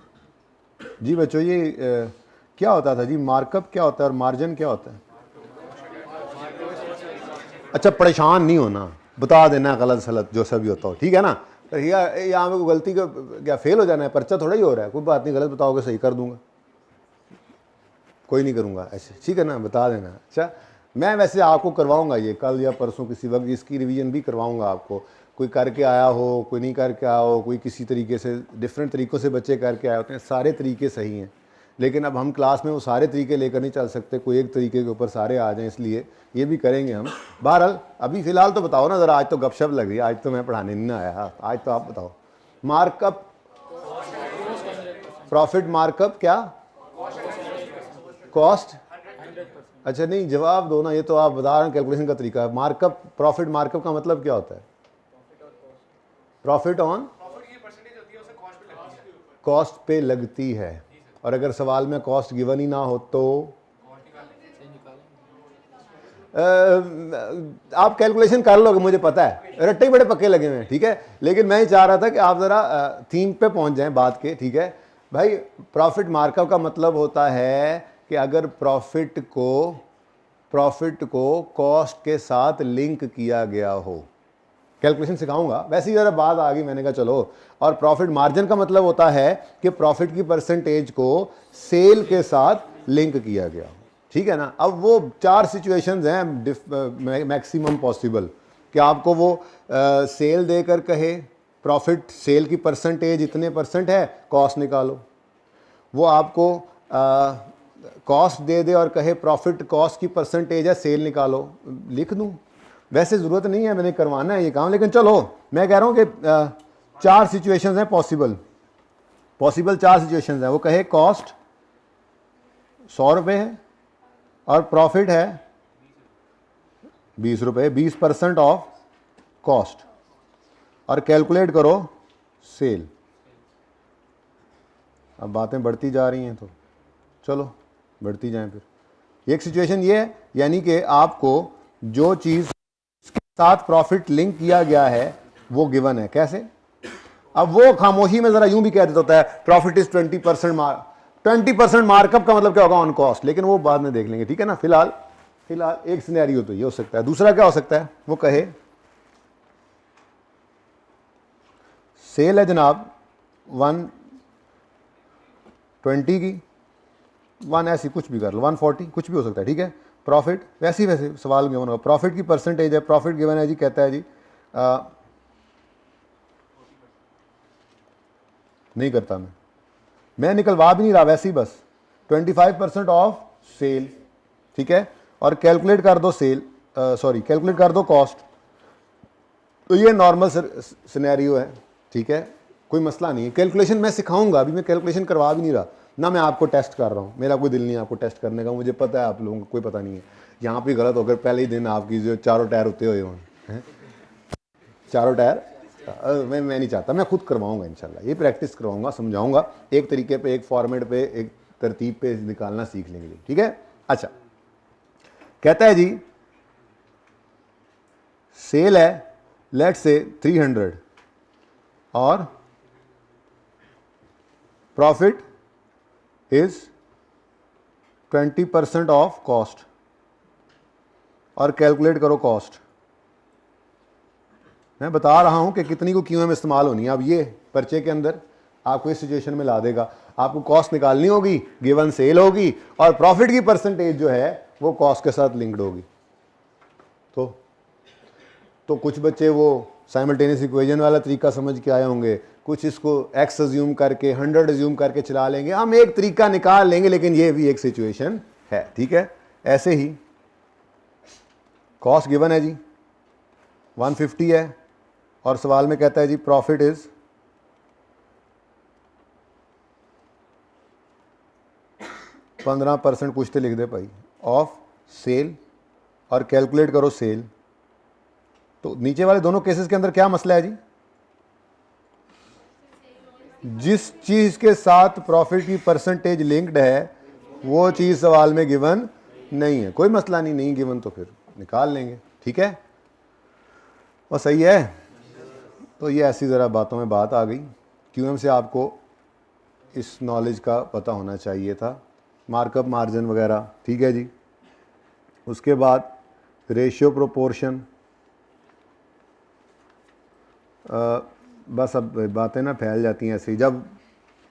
जी बच्चों, ये क्या होता था जी? मार्कअप क्या होता है और मार्जिन क्या होता है? अच्छा, परेशान नहीं होना, बता देना गलत सलत जो सब भी होता हो, ठीक है ना। तो यहाँ पे कोई गलती का क्या फेल हो जाना है? पर्चा थोड़ा ही हो रहा है, कोई बात नहीं, गलत बताओगे सही कर दूंगा, कोई नहीं करूँगा ऐसे, ठीक है ना, बता देना। अच्छा, मैं वैसे आपको करवाऊँगा ये कल या परसों किसी वक्त, इसकी रिवीजन भी करवाऊँगा आपको। कोई करके आया हो, कोई नहीं करके आया हो, कोई किसी तरीके से डिफरेंट तरीक़ों से बच्चे करके आए होते हैं, सारे तरीके सही हैं, लेकिन अब हम क्लास में वो सारे तरीके लेकर नहीं चल सकते, कोई एक तरीके के ऊपर सारे आ जाएं, इसलिए ये भी करेंगे हम। बहरहाल अभी फ़िलहाल तो बताओ ना ज़रा, आज तो गपशप लग रही है, आज तो मैं पढ़ाने नहीं आया, आज तो आप बताओ। मार्कअप, प्रॉफिट मार्कअप क्या? कॉस्ट। अच्छा नहीं, जवाब दो ना, ये तो आप बता रहे हैं कैलकुलेशन का तरीका है। मार्कअप, प्रॉफिट मार्कअप का मतलब क्या होता है? प्रॉफिट ऑन कॉस्ट पे लगती है, और अगर सवाल में कॉस्ट गिवन ही ना हो तो आप कैलकुलेशन कर लोगे, मुझे पता है, रट्टे बड़े पक्के लगे हुए हैं, ठीक है, लेकिन मैं ही चाह रहा था कि आप ज़रा थीम पे पहुंच जाएं बात के, ठीक है भाई। प्रॉफिट मार्कअप का मतलब होता है कि अगर प्रॉफिट को कॉस्ट के साथ लिंक किया गया हो। कैलकुलेशन सिखाऊंगा, वैसे ही ज़रा बात आ गई, मैंने कहा चलो। और प्रॉफिट मार्जिन का मतलब होता है कि प्रॉफिट की परसेंटेज को सेल के साथ लिंक किया गया हो, ठीक है ना। अब वो 4 सिचुएशंस हैं मैक्सिमम पॉसिबल, कि आपको वो सेल देकर कहे प्रॉफिट सेल की परसेंटेज इतने % है, कॉस्ट निकालो। वो आपको कॉस्ट दे दे और कहे प्रॉफिट कॉस्ट की परसेंटेज है, सेल निकालो, लिख दूं। वैसे ज़रूरत नहीं है, मैंने करवाना है ये काम, लेकिन चलो मैं कह रहा हूँ कि 4 सिचुएशंस हैं पॉसिबल 4 सिचुएशंस हैं। वो कहे कॉस्ट 100 रुपये है और प्रॉफिट है 20 रुपये, 20% ऑफ कॉस्ट, और कैलकुलेट करो सेल। अब बातें बढ़ती जा रही हैं तो चलो बढ़ती जाएं फिर। एक सिचुएशन ये है, यानी कि आपको जो चीज़ के साथ प्रॉफिट लिंक किया गया है वो गिवन है। कैसे? अब वो खामोशी में ज़रा यूं भी कह देता होता है प्रॉफिट इज 20% मार्कअप का मतलब क्या होगा? ऑन कॉस्ट, लेकिन वो बाद में देख लेंगे, ठीक है ना। फिलहाल एक सिनेरियो तो ये हो सकता है। दूसरा क्या हो सकता है? वो कहे सेल है जनाब 120 की, 1 ऐसी कुछ भी कर लो, 140 कुछ भी हो सकता है, ठीक है। प्रॉफिट वैसे सवाल गिवन होगा, प्रॉफिट की परसेंटेज है, प्रॉफिट गिवन है जी, कहता है जी नहीं करता मैं निकलवा भी नहीं रहा, वैसे ही बस 25% ऑफ सेल, ठीक है, और कैलकुलेट कर दो सेल, कैलकुलेट कर दो कॉस्ट। तो ये नॉर्मल सिनेरियो है, ठीक है, कोई मसला नहीं है। कैलकुलेशन मैं सिखाऊंगा, अभी मैं कैलकुलेशन करवा भी नहीं रहा ना, मैं आपको टेस्ट कर रहा हूँ, मेरा कोई दिल नहीं है आपको टेस्ट करने का, मुझे पता है आप लोगों को कोई पता नहीं है। यहाँ पे गलत होकर पहले ही दिन आपकी जो चारों टायर होते हुए हैं, चारों टायर मैं नहीं चाहता, मैं खुद करवाऊंगा इंशाल्लाह, ये प्रैक्टिस करवाऊंगा, समझाऊंगा, एक तरीके पे, एक फॉर्मेट पे, एक तरतीब पे निकालना सीख लेंगे, ठीक है। अच्छा, कहता है जी सेल है लेट्स से 300 और प्रॉफिट इज 20% ऑफ कॉस्ट, और कैलकुलेट करो कॉस्ट। मैं बता रहा हूं कि कितनी को क्यों इस्तेमाल होनी है। अब ये पर्चे के अंदर आपको इस सिचुएशन में ला देगा, आपको कॉस्ट निकालनी होगी, गिवन सेल होगी, और प्रॉफिट की परसेंटेज जो है वो कॉस्ट के साथ लिंक्ड होगी। तो कुछ बच्चे वो साइमल्टेनियस इक्वेशन वाला तरीका समझ के आए होंगे, कुछ इसको x अज्यूम करके 100 अज्यूम करके चला लेंगे, हम एक तरीका निकाल लेंगे, लेकिन ये भी एक सिचुएशन है, ठीक है। ऐसे ही कॉस्ट गिवन है जी 150 है, और सवाल में कहता है जी प्रॉफिट इज 15% कुछ तो लिख दे भाई ऑफ सेल, और कैलकुलेट करो सेल। तो नीचे वाले दोनों केसेस के अंदर क्या मसला है जी? जिस चीज के साथ प्रॉफिट की परसेंटेज लिंक्ड है वो चीज सवाल में गिवन नहीं है। कोई मसला नहीं गिवन तो फिर निकाल लेंगे, ठीक है, और सही है। तो ये ऐसी ज़रा बातों में बात आ गई। क्यूएम से आपको इस नॉलेज का पता होना चाहिए था, मार्कअप मार्जिन वगैरह, ठीक है जी। उसके बाद रेशियो प्रोपोर्शन, बस अब बातें ना फैल जाती हैं ऐसे ही, जब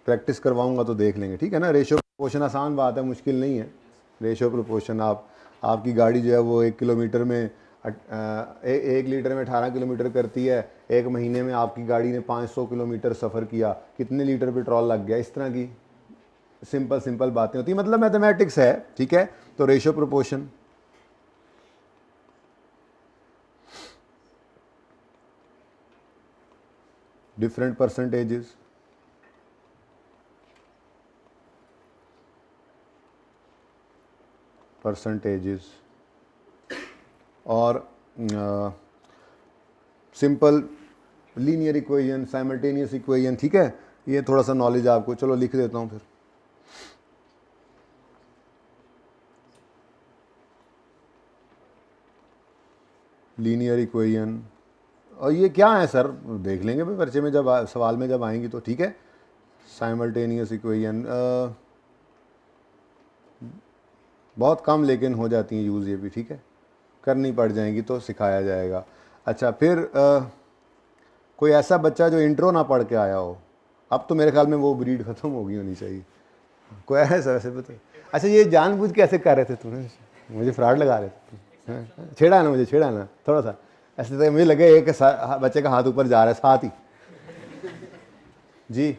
प्रैक्टिस करवाऊंगा तो देख लेंगे, ठीक है ना। रेशियो प्रोपोर्शन आसान बात है, मुश्किल नहीं है। रेशियो प्रोपोर्शन, आपकी गाड़ी जो है वो 1 किलोमीटर में 1 लीटर में 18 किलोमीटर करती है, 1 महीने में आपकी गाड़ी ने 500 किलोमीटर सफ़र किया, कितने लीटर पेट्रोल लग गया, इस तरह की सिंपल बातें होती हैं, मतलब मैथमेटिक्स है, ठीक है। तो रेशियो प्रोपोर्शन, डिफरेंट परसेंटेजेस और simple linear equation, simultaneous equation, ठीक है। ये थोड़ा सा नॉलेज आपको, चलो लिख देता हूँ फिर। लीनियर इक्वेशन, और ये क्या है सर, देख लेंगे भाई पर्चे में जब सवाल में जब आएंगी तो, ठीक है। साइमल्टेनियस इक्वेशन बहुत कम लेकिन हो जाती हैं यूज़, ये भी ठीक है, करनी पड़ जाएंगी तो सिखाया जाएगा। अच्छा, फिर कोई ऐसा बच्चा जो इंट्रो ना पढ़ के आया हो, अब तो मेरे ख्याल में वो ब्रीड ख़त्म हो गई होनी चाहिए, कोई है सर ऐसे बता। अच्छा, ये जानबूझ के ऐसे कर रहे थे तुम्हें, मुझे फ्रॉड लगा रहे थे, छेड़ा ना मुझे, छेड़ा ना थोड़ा सा ऐसे, तो मुझे लगे एक बच्चे का हाथ ऊपर जा रहा है साथ ही जी।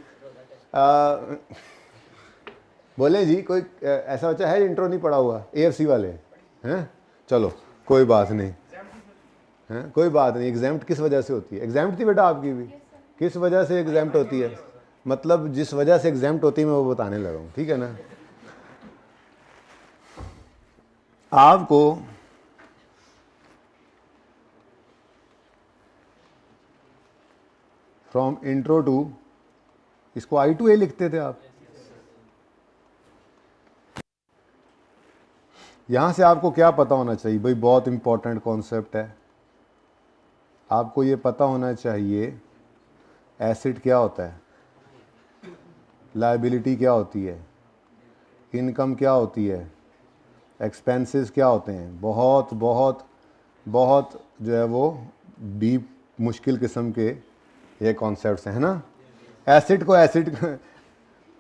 बोले जी, कोई ऐसा बच्चा है इंट्रो नहीं पढ़ा हुआ, AFC वाले हैं? चलो कोई बात नहीं, हैं, कोई बात नहीं। एग्जाम्प्ट किस वजह से होती है? एग्जाम्प्ट थी बेटा आपकी भी, किस वजह से एग्जाम्प्ट होती है? मतलब जिस वजह से एग्जाम्प्ट होती है मैं वो बताने लगा हूँ, ठीक है ना। आपको फ्रॉम इंट्रो टू, इसको I to A लिखते थे आप, यहां से आपको क्या पता होना चाहिए भाई, बहुत इंपॉर्टेंट कॉन्सेप्ट है, आपको ये पता होना चाहिए एसेट क्या होता है, लायबिलिटी क्या होती है, इनकम क्या होती है, एक्सपेंसेस क्या होते हैं। बहुत बहुत बहुत जो है वो डीप मुश्किल किस्म के ये कॉन्सेप्ट्स हैं ना। एसिड को एसिड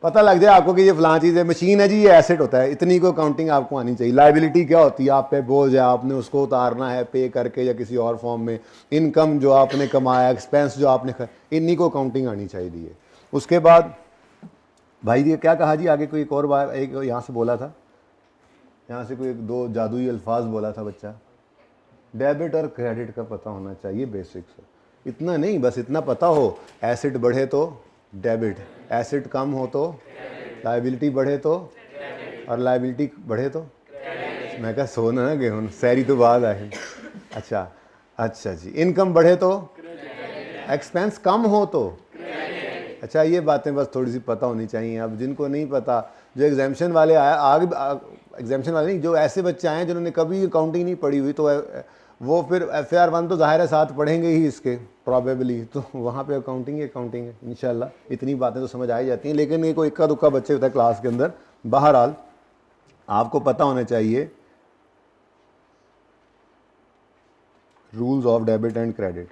पता लग जाए आपको कि ये फलां चीज़ है, मशीन है जी, ये एसेट होता है, इतनी को काउंटिंग आपको आनी चाहिए। लायबिलिटी क्या होती है, आप पे बोझ है, आपने उसको उतारना है पे करके या किसी और फॉर्म में। इनकम जो आपने कमाया, एक्सपेंस जो आपने इन्हीं को काउंटिंग आनी चाहिए। उसके बाद भाई ये क्या कहा जी आगे, कोई एक और बात, एक यहाँ से बोला था, यहाँ से कोई एक दो जादुई अल्फाज बोला था बच्चा, डेबिट और क्रेडिट का पता होना चाहिए बेसिक्स। इतना नहीं, बस इतना पता हो, एसेट बढ़े तो डेबिट, एसेट कम हो तो लायबिलिटी बढ़े तो, और लायबिलिटी बढ़े तो, मैं कहा सोना ना गेहूँ सैरी तो बाद आए। अच्छा अच्छा जी, इनकम बढ़े तो, एक्सपेंस कम हो तो, अच्छा ये बातें बस थोड़ी सी पता होनी चाहिए। अब जिनको नहीं पता, जो एग्जामिशन वाले आया आगे, एग्जामिशन वाले नहीं, जो ऐसे बच्चे आए जिन्होंने कभी अकाउंटिंग नहीं पढ़ी हुई, तो वो फिर FAR 1 तो ज़ाहिर है साथ पढ़ेंगे ही इसके प्रॉबेबली, तो वहाँ पे अकाउंटिंग है इंशाल्लाह। इतनी बातें तो समझ आ ही जाती हैं, लेकिन ये कोई इक्का दुक्का बच्चे होता है क्लास के अंदर। बहरहाल आपको पता होना चाहिए rules of debit and credit.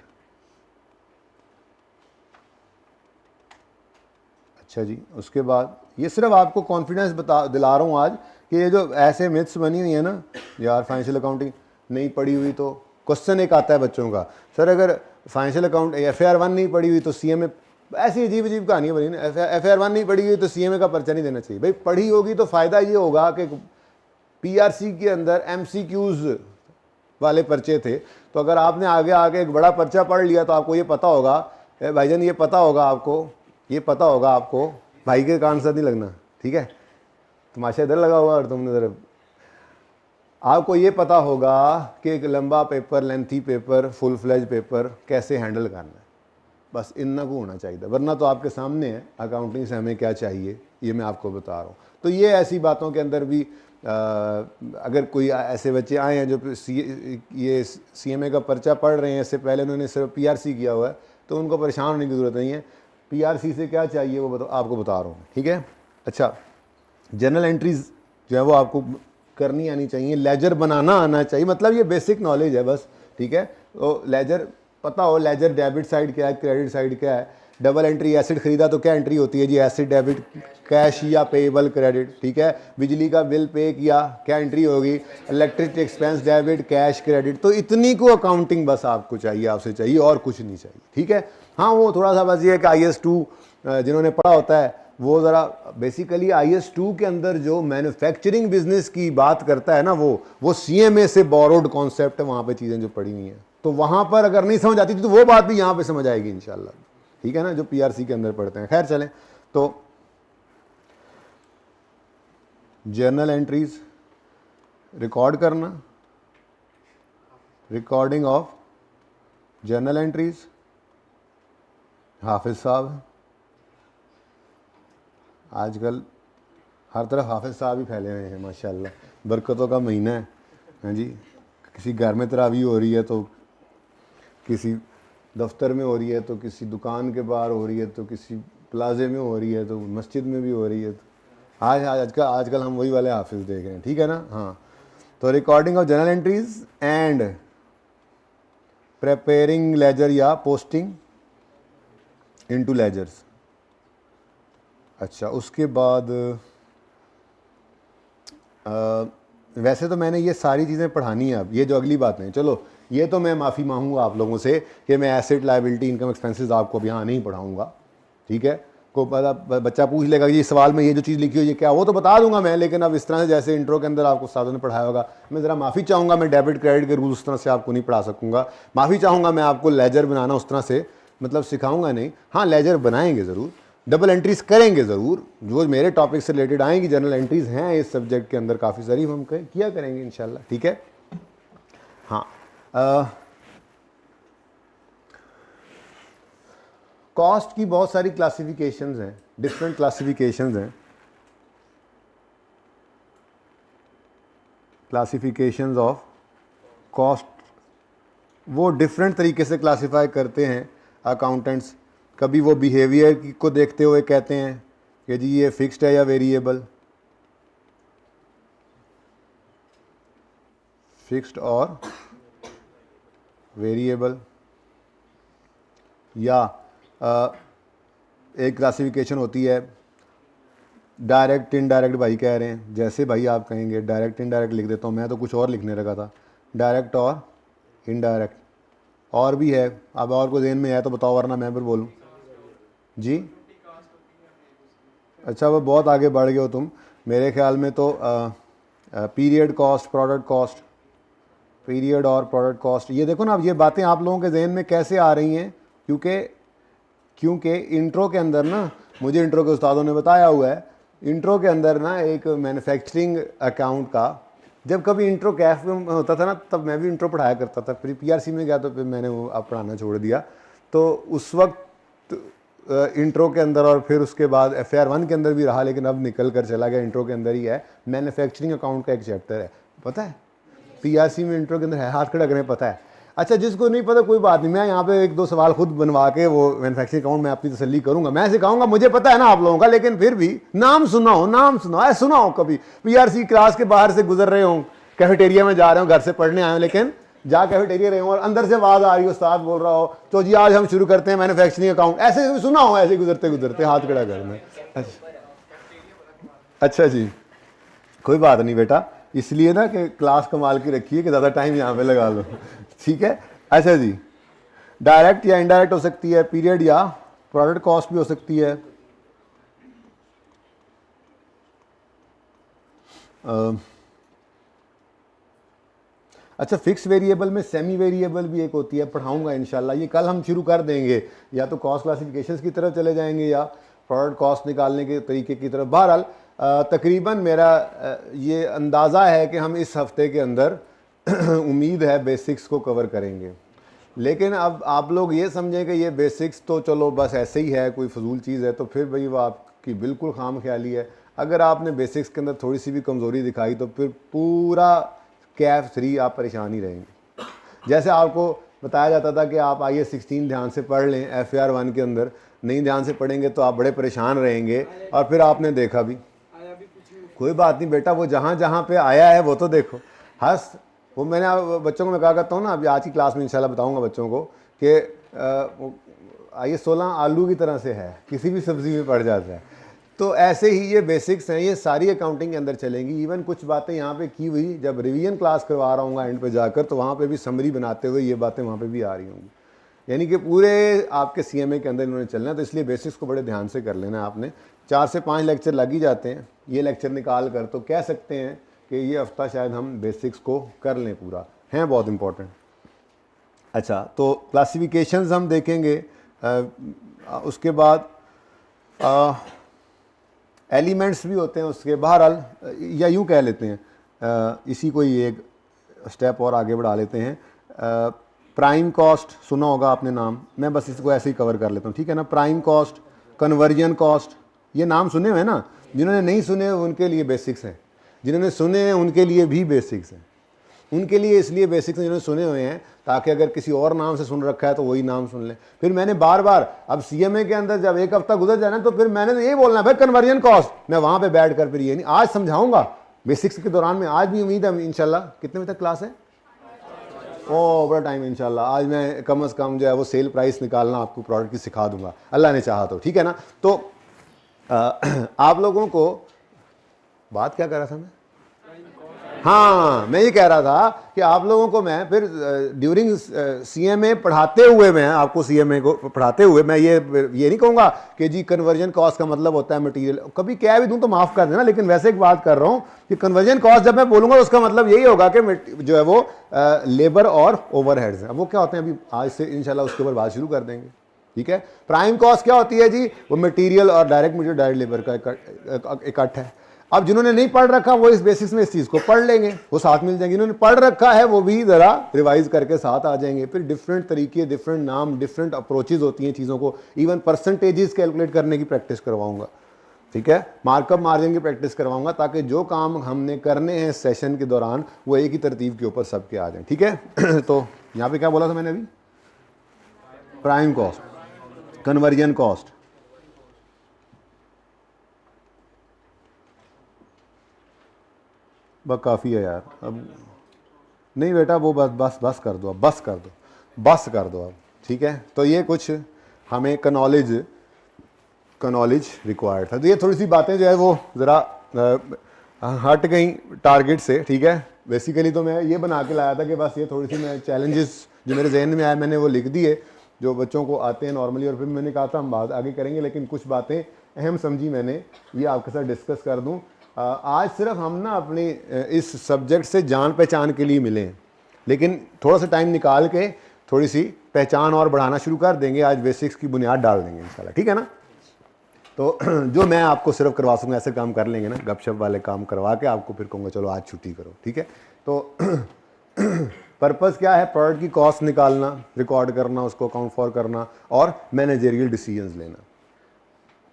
अच्छा जी, उसके बाद ये सिर्फ आपको कॉन्फिडेंस दिला रहा हूँ आज कि ये जो ऐसे मिथ्स बनी हुई है ना यार, फाइनेंशियल अकाउंटिंग नहीं पढ़ी हुई तो क्वेश्चन एक आता है बच्चों का, सर अगर फाइनेंशियल अकाउंट FAR 1 नहीं पढ़ी हुई तो CMA, ऐसी अजीब अजीब कहानियाँ बनी ना, FAR 1 नहीं पढ़ी हुई तो CMA का पर्चा नहीं देना चाहिए। भाई पढ़ी होगी तो फ़ायदा ये होगा कि PRC के अंदर MCQs वाले पर्चे थे, तो अगर आपने आगे आगे एक बड़ा पर्चा पढ़ लिया तो आपको ये पता होगा, भाईजान ये पता होगा आपको, ये पता होगा आपको, भाई के कान से नहीं लगना, ठीक है, तमाशा इधर लगा हुआ और तुमने इधर, आपको ये पता होगा कि एक लंबा paper, lengthy paper, full fledge paper कैसे हैंडल करना है, बस इतना को होना चाहिए। वरना तो आपके सामने है अकाउंटिंग से हमें क्या चाहिए, ये मैं आपको बता रहा हूँ। तो ये ऐसी बातों के अंदर भी अगर कोई ऐसे बच्चे आए हैं जो ये CMA का पर्चा पढ़ रहे हैं, इससे पहले उन्होंने सिर्फ PRC किया हुआ है, तो उनको परेशान होने की ज़रूरत नहीं है। पीआरसी से क्या चाहिए वो आपको बता रहा हूँ, ठीक है। अच्छा, जर्नल एंट्रीज जो है वो आपको करनी आनी चाहिए, लेजर बनाना आना चाहिए, मतलब ये बेसिक नॉलेज है बस, ठीक है। तो लेजर पता हो, लेजर डेबिट साइड क्या है, क्रेडिट साइड क्या है। डबल एंट्री, एसिड खरीदा तो क्या एंट्री होती है जी, एसिड डेबिट, कैश या पेएबल क्रेडिट, ठीक है। बिजली का बिल पे किया, क्या एंट्री होगी, electricity expense debit, cash credit. तो इतनी को अकाउंटिंग बस आपको चाहिए, आपसे चाहिए, और कुछ नहीं चाहिए, ठीक है। हाँ, वो थोड़ा सा बस ये है कि IS2 जिन्होंने पढ़ा होता है वो ज़रा बेसिकली IS2 के अंदर जो मैन्युफैक्चरिंग बिजनेस की बात करता है ना, वो CMA से बोरोड कॉन्सेप्ट है, वहाँ पे चीज़ें जो पढ़ी हुई हैं, तो वहाँ पर अगर नहीं समझ आती तो वो बात भी यहाँ पे समझ आएगी इंशाल्लाह, ठीक है ना, जो PRC के अंदर पढ़ते हैं। खैर चलें, तो जर्नल एंट्रीज रिकॉर्ड करना, रिकॉर्डिंग ऑफ जर्नल एंट्रीज, हाफिज साहब, आजकल हर तरफ हाफिज साहब ही फैले हुए हैं माशाल्लाह, बरकतों का महीना है। हाँ जी, किसी घर में तरावी हो रही है तो किसी दफ्तर में हो रही है, तो किसी दुकान के बाहर हो रही है, तो किसी प्लाजे में हो रही है, तो मस्जिद में भी हो रही है। तो आजकल हम वही वाले हाफिज देख रहे हैं, ठीक है ना। हाँ, तो recording of journal entries and preparing ledger या पोस्टिंग इनटू लेजर्स। अच्छा, उसके बाद वैसे तो मैंने ये सारी चीज़ें पढ़ानी है। अब ये जो अगली बातें, चलो ये तो मैं माफ़ी मांगूंगा आप लोगों से कि मैं एसेट, लायबिलिटी, इनकम, एक्सपेंसेस आपको अब यहाँ नहीं पढ़ाऊंगा, ठीक है। को पता बच्चा पूछ लेगा कि ये सवाल में ये जो चीज़ लिखी हो ये क्या, वो तो बता दूंगा मैं, लेकिन अब इस तरह से जैसे इंट्रो के अंदर आपको उस्तादों ने पढ़ाया होगा, मैं ज़रा माफ़ी चाहूँगा, मैं डेबिट क्रेडिट के रूल उस तरह से आपको नहीं पढ़ा सकूँगा। माफ़ी चाहूँगा, मैं आपको लेजर बनाना उस तरह से मतलब सिखाऊँगा नहीं। हाँ, लेजर बनाएंगे ज़रूर, डबल एंट्रीज करेंगे ज़रूर, जो मेरे टॉपिक से रिलेटेड आएंगी, जनरल एंट्रीज हैं इस सब्जेक्ट के अंदर काफ़ी सारी, हम किया करेंगे इंशाल्लाह, ठीक है। हाँ, कॉस्ट की बहुत सारी क्लासिफिकेशंस हैं, डिफरेंट क्लासिफिकेशंस हैं, क्लासिफिकेशंस ऑफ कॉस्ट, वो डिफरेंट तरीके से क्लासिफाई करते हैं अकाउंटेंट्स। कभी वो बिहेवियर को देखते हुए कहते हैं कि जी ये फिक्स्ड है या वेरिएबल, फिक्स्ड और वेरिएबल, या एक क्लासिफिकेशन होती है डायरेक्ट इनडायरेक्ट। भाई कह रहे हैं, जैसे भाई आप कहेंगे डायरेक्ट इनडायरेक्ट लिख देता हूँ, मैं तो कुछ और लिखने लगा था, डायरेक्ट और इनडायरेक्ट। और भी है, अब और को ज़हन में है तो बताओ, वरना मैं फिर बोलूँ जी। अच्छा, वो बहुत आगे बढ़ गए हो तुम, मेरे ख्याल में तो period cost, product cost, period और प्रोडक्ट कॉस्ट। ये देखो ना, अब ये बातें आप लोगों के जहन में कैसे आ रही हैं, क्योंकि इंट्रो के अंदर ना, मुझे इंट्रो के उस्तादों ने बताया हुआ है, इंट्रो के अंदर ना एक मैन्युफैक्चरिंग अकाउंट का, जब कभी इंट्रो कैफ में होता था ना, तब मैं भी इंट्रो पढ़ाया करता था, फिर PRC में गया तो फिर मैंने वो अब पढ़ाना छोड़ दिया। तो उस वक्त इंट्रो के अंदर, और फिर उसके बाद FR1 के अंदर भी रहा, लेकिन अब निकल कर चला गया, इंट्रो के अंदर ही है, मैन्युफैक्चरिंग अकाउंट का एक चैप्टर है, पता है PRC में इंट्रो के अंदर है, हाथ खड़ा करें, पता है। अच्छा, जिसको नहीं पता कोई बात नहीं, मैं यहाँ पे एक दो सवाल खुद बनवा के वो मैन्युफैक्चरिंग अकाउंट में अपनी तसल्ली करूँगा, मैं सिखाऊंगा, मुझे पता है ना आप लोगों का, लेकिन फिर भी नाम सुनाओ, ऐसा सुनाओ। कभी PRC क्लास के बाहर से गुजर रहे हो, कैफेटेरिया में जा रहे हो, घर से पढ़ने आए हो, लेकिन जा कैफेटेरिया रहे हो और अंदर से आवाज़ आ रही हो, उस्ताद बोल रहा हो, तो जी आज हम शुरू करते हैं मैन्युफैक्चरिंग अकाउंट, ऐसे सुना हो, ऐसे गुजरते गुजरते हाथ खड़ा करना। अच्छा जी, कोई बात नहीं बेटा, इसलिए ना कि क्लास कमाल की रखी है कि ज़्यादा टाइम यहाँ पे लगा लो, ठीक है। अच्छा जी, डायरेक्ट या इनडायरेक्ट हो सकती है, पीरियड या प्रोडक्ट कॉस्ट भी हो सकती है। अच्छा, फिक्स वेरिएबल में सेमी वेरिएबल भी एक होती है, पढ़ाऊंगा इंशाल्लाह, ये कल हम शुरू कर देंगे, या तो कॉस्ट क्लासिफिकेशंस की तरफ चले जाएंगे या प्रोडक्ट कॉस्ट निकालने के तरीके की तरफ। बहरहाल तकरीबन मेरा ये अंदाज़ा है कि हम इस हफ्ते के अंदर उम्मीद है बेसिक्स को कवर करेंगे, लेकिन अब आप लोग ये समझें कि ये बेसिक्स तो चलो बस ऐसे ही है, कोई फजूल चीज़ है, तो फिर भाई वो आपकी बिल्कुल खाम ख्याली है। अगर आपने बेसिक्स के अंदर थोड़ी सी भी कमज़ोरी दिखाई तो फिर पूरा कैफ 3 आप परेशान ही रहेंगे। जैसे आपको बताया जाता था कि आप IS 16 ध्यान से पढ़ लें, FR1 के अंदर नहीं ध्यान से पढ़ेंगे तो आप बड़े परेशान रहेंगे। और फिर आपने देखा भी, कोई बात नहीं बेटा, वो जहाँ जहाँ पे आया है वो तो देखो। हंस, वो मैंने बच्चों को मैं कहा करता हूँ ना, अभी आज की क्लास में इंशाल्लाह बताऊँगा बच्चों को कि ये 16 आलू की तरह से है, किसी भी सब्ज़ी में पड़ जाता है। तो ऐसे ही ये बेसिक्स हैं, ये सारी अकाउंटिंग के अंदर चलेंगी। इवन कुछ बातें यहाँ पे की हुई, जब रिवीजन क्लास करवा रहा हूँ एंड पे जाकर, तो वहाँ पे भी समरी बनाते हुए ये बातें वहाँ पे भी आ रही होंगी। यानी कि पूरे आपके सीएमए के अंदर इन्होंने चलना है, तो इसलिए बेसिक्स को बड़े ध्यान से कर लेना है आपने। 4 से 5 लेक्चर लग ही जाते हैं, ये लेक्चर निकाल कर तो कह सकते हैं कि ये हफ्ता शायद हम बेसिक्स को कर लें पूरा, हैं बहुत इंपॉर्टेंट। अच्छा, तो क्लासिफिकेशंस हम देखेंगे, उसके बाद एलिमेंट्स भी होते हैं उसके। बहरहाल या यूँ कह लेते हैं, इसी को ही एक स्टेप और आगे बढ़ा लेते हैं। प्राइम कॉस्ट सुना होगा आपने नाम, मैं बस इसको ऐसे ही कवर कर लेता हूँ, ठीक है ना। प्राइम कॉस्ट, कन्वर्जन कॉस्ट, ये नाम सुने हुए हैं ना। जिन्होंने नहीं सुने उनके लिए बेसिक्स हैं, जिन्होंने सुने हैं उनके लिए भी बेसिक्स हैं। उनके लिए इसलिए बेसिक्स जिन्होंने सुने हुए हैं, ताकि अगर किसी और नाम से सुन रखा है तो वही नाम सुन लें। फिर मैंने बार बार, अब सीएमए के अंदर जब एक हफ्ता गुजर जाए ना, तो फिर मैंने तो यही बोलना है भाई कन्वर्जन कॉस्ट, मैं वहाँ पे बैठ कर फिर ये नहीं, आज समझाऊंगा बेसिक्स के दौरान में। आज भी उम्मीद है इंशाल्लाह, कितने बजे तक क्लास है? ओ बड़ा टाइम इंशाल्लाह। आज मैं कम से कम जो है वो सेल प्राइस निकालना आपको प्रोडक्ट की सिखा दूंगा, अल्लाह ने चाहा तो, ठीक है ना। तो आप लोगों को बात क्या कर रहा था मैं? हाँ, मैं ये कह रहा था कि आप लोगों को मैं फिर ड्यूरिंग सीएमए पढ़ाते हुए, मैं आपको सीएमए को पढ़ाते हुए मैं ये नहीं कहूँगा कि जी कन्वर्जन कॉस्ट का मतलब होता है मटेरियल। कभी कह भी दूँ तो माफ़ कर देना, लेकिन वैसे एक बात कर रहा हूँ कि कन्वर्जन कॉस्ट जब मैं बोलूँगा तो उसका मतलब यही होगा कि जो है वो लेबर और ओवरहेड्स हैं। वो क्या होते हैं, अभी आज से इंशाल्लाह उसके ऊपर बात शुरू कर देंगे, ठीक है। प्राइम कॉस्ट क्या होती है जी? वो मटेरियल और डायरेक्ट मटेरियल, डायरेक्ट लेबर का इकट्ठ है। अब जिन्होंने नहीं पढ़ रखा वो इस बेसिस में इस चीज़ को पढ़ लेंगे, वो साथ मिल जाएंगे। जिन्होंने पढ़ रखा है वो भी ज़रा रिवाइज करके साथ आ जाएंगे। फिर डिफरेंट तरीके, डिफरेंट नाम, डिफरेंट अप्रोचेज होती हैं चीज़ों को। इवन परसेंटेजेस कैलकुलेट करने की प्रैक्टिस करवाऊंगा, ठीक है। मार्कअप मार्जिन की प्रैक्टिस करवाऊंगा, ताकि जो काम हमने करने हैं सेशन के दौरान वो एक ही तरतीब के ऊपर सबके आ जाएं, ठीक है। तो यहाँ पे क्या बोला था मैंने अभी? प्राइम कॉस्ट, कन्वर्जन कॉस्ट, बस काफ़ी है यार। अब नहीं बेटा, वो बस कर दो, अब बस कर दो, बस कर दो अब, ठीक है। तो ये कुछ हमें कनॉलेज रिक्वायर्ड था। तो ये थोड़ी सी बातें जो है वो ज़रा हट गई टारगेट से, ठीक है। बेसिकली तो मैं ये बना के लाया था कि बस ये थोड़ी सी मैं चैलेंजेस जो मेरे जहन में आए मैंने वो लिख दिए, जो बच्चों को आते हैं नॉर्मली। और फिर मैंने कहा था हम बात आगे करेंगे, लेकिन कुछ बातें अहम समझी मैंने, ये आपके साथ डिस्कस कर दूं। आज सिर्फ हम ना अपनी इस सब्जेक्ट से जान पहचान के लिए मिले हैं, लेकिन थोड़ा सा टाइम निकाल के थोड़ी सी पहचान और बढ़ाना शुरू कर देंगे। आज बेसिक्स की बुनियाद डाल देंगे इंशाल्लाह, ठीक है ना। तो जो मैं आपको सिर्फ करवा सकूँगा ऐसे काम कर लेंगे ना, गपशप वाले काम करवा के आपको फिर कहूँगा चलो आज छुट्टी करो, ठीक है। तो पर्पज़ क्या है? प्रोडक्ट की कॉस्ट निकालना, रिकॉर्ड करना, उसको अकाउंट फॉर करना और मैनेजरियल डिसीजंस लेना।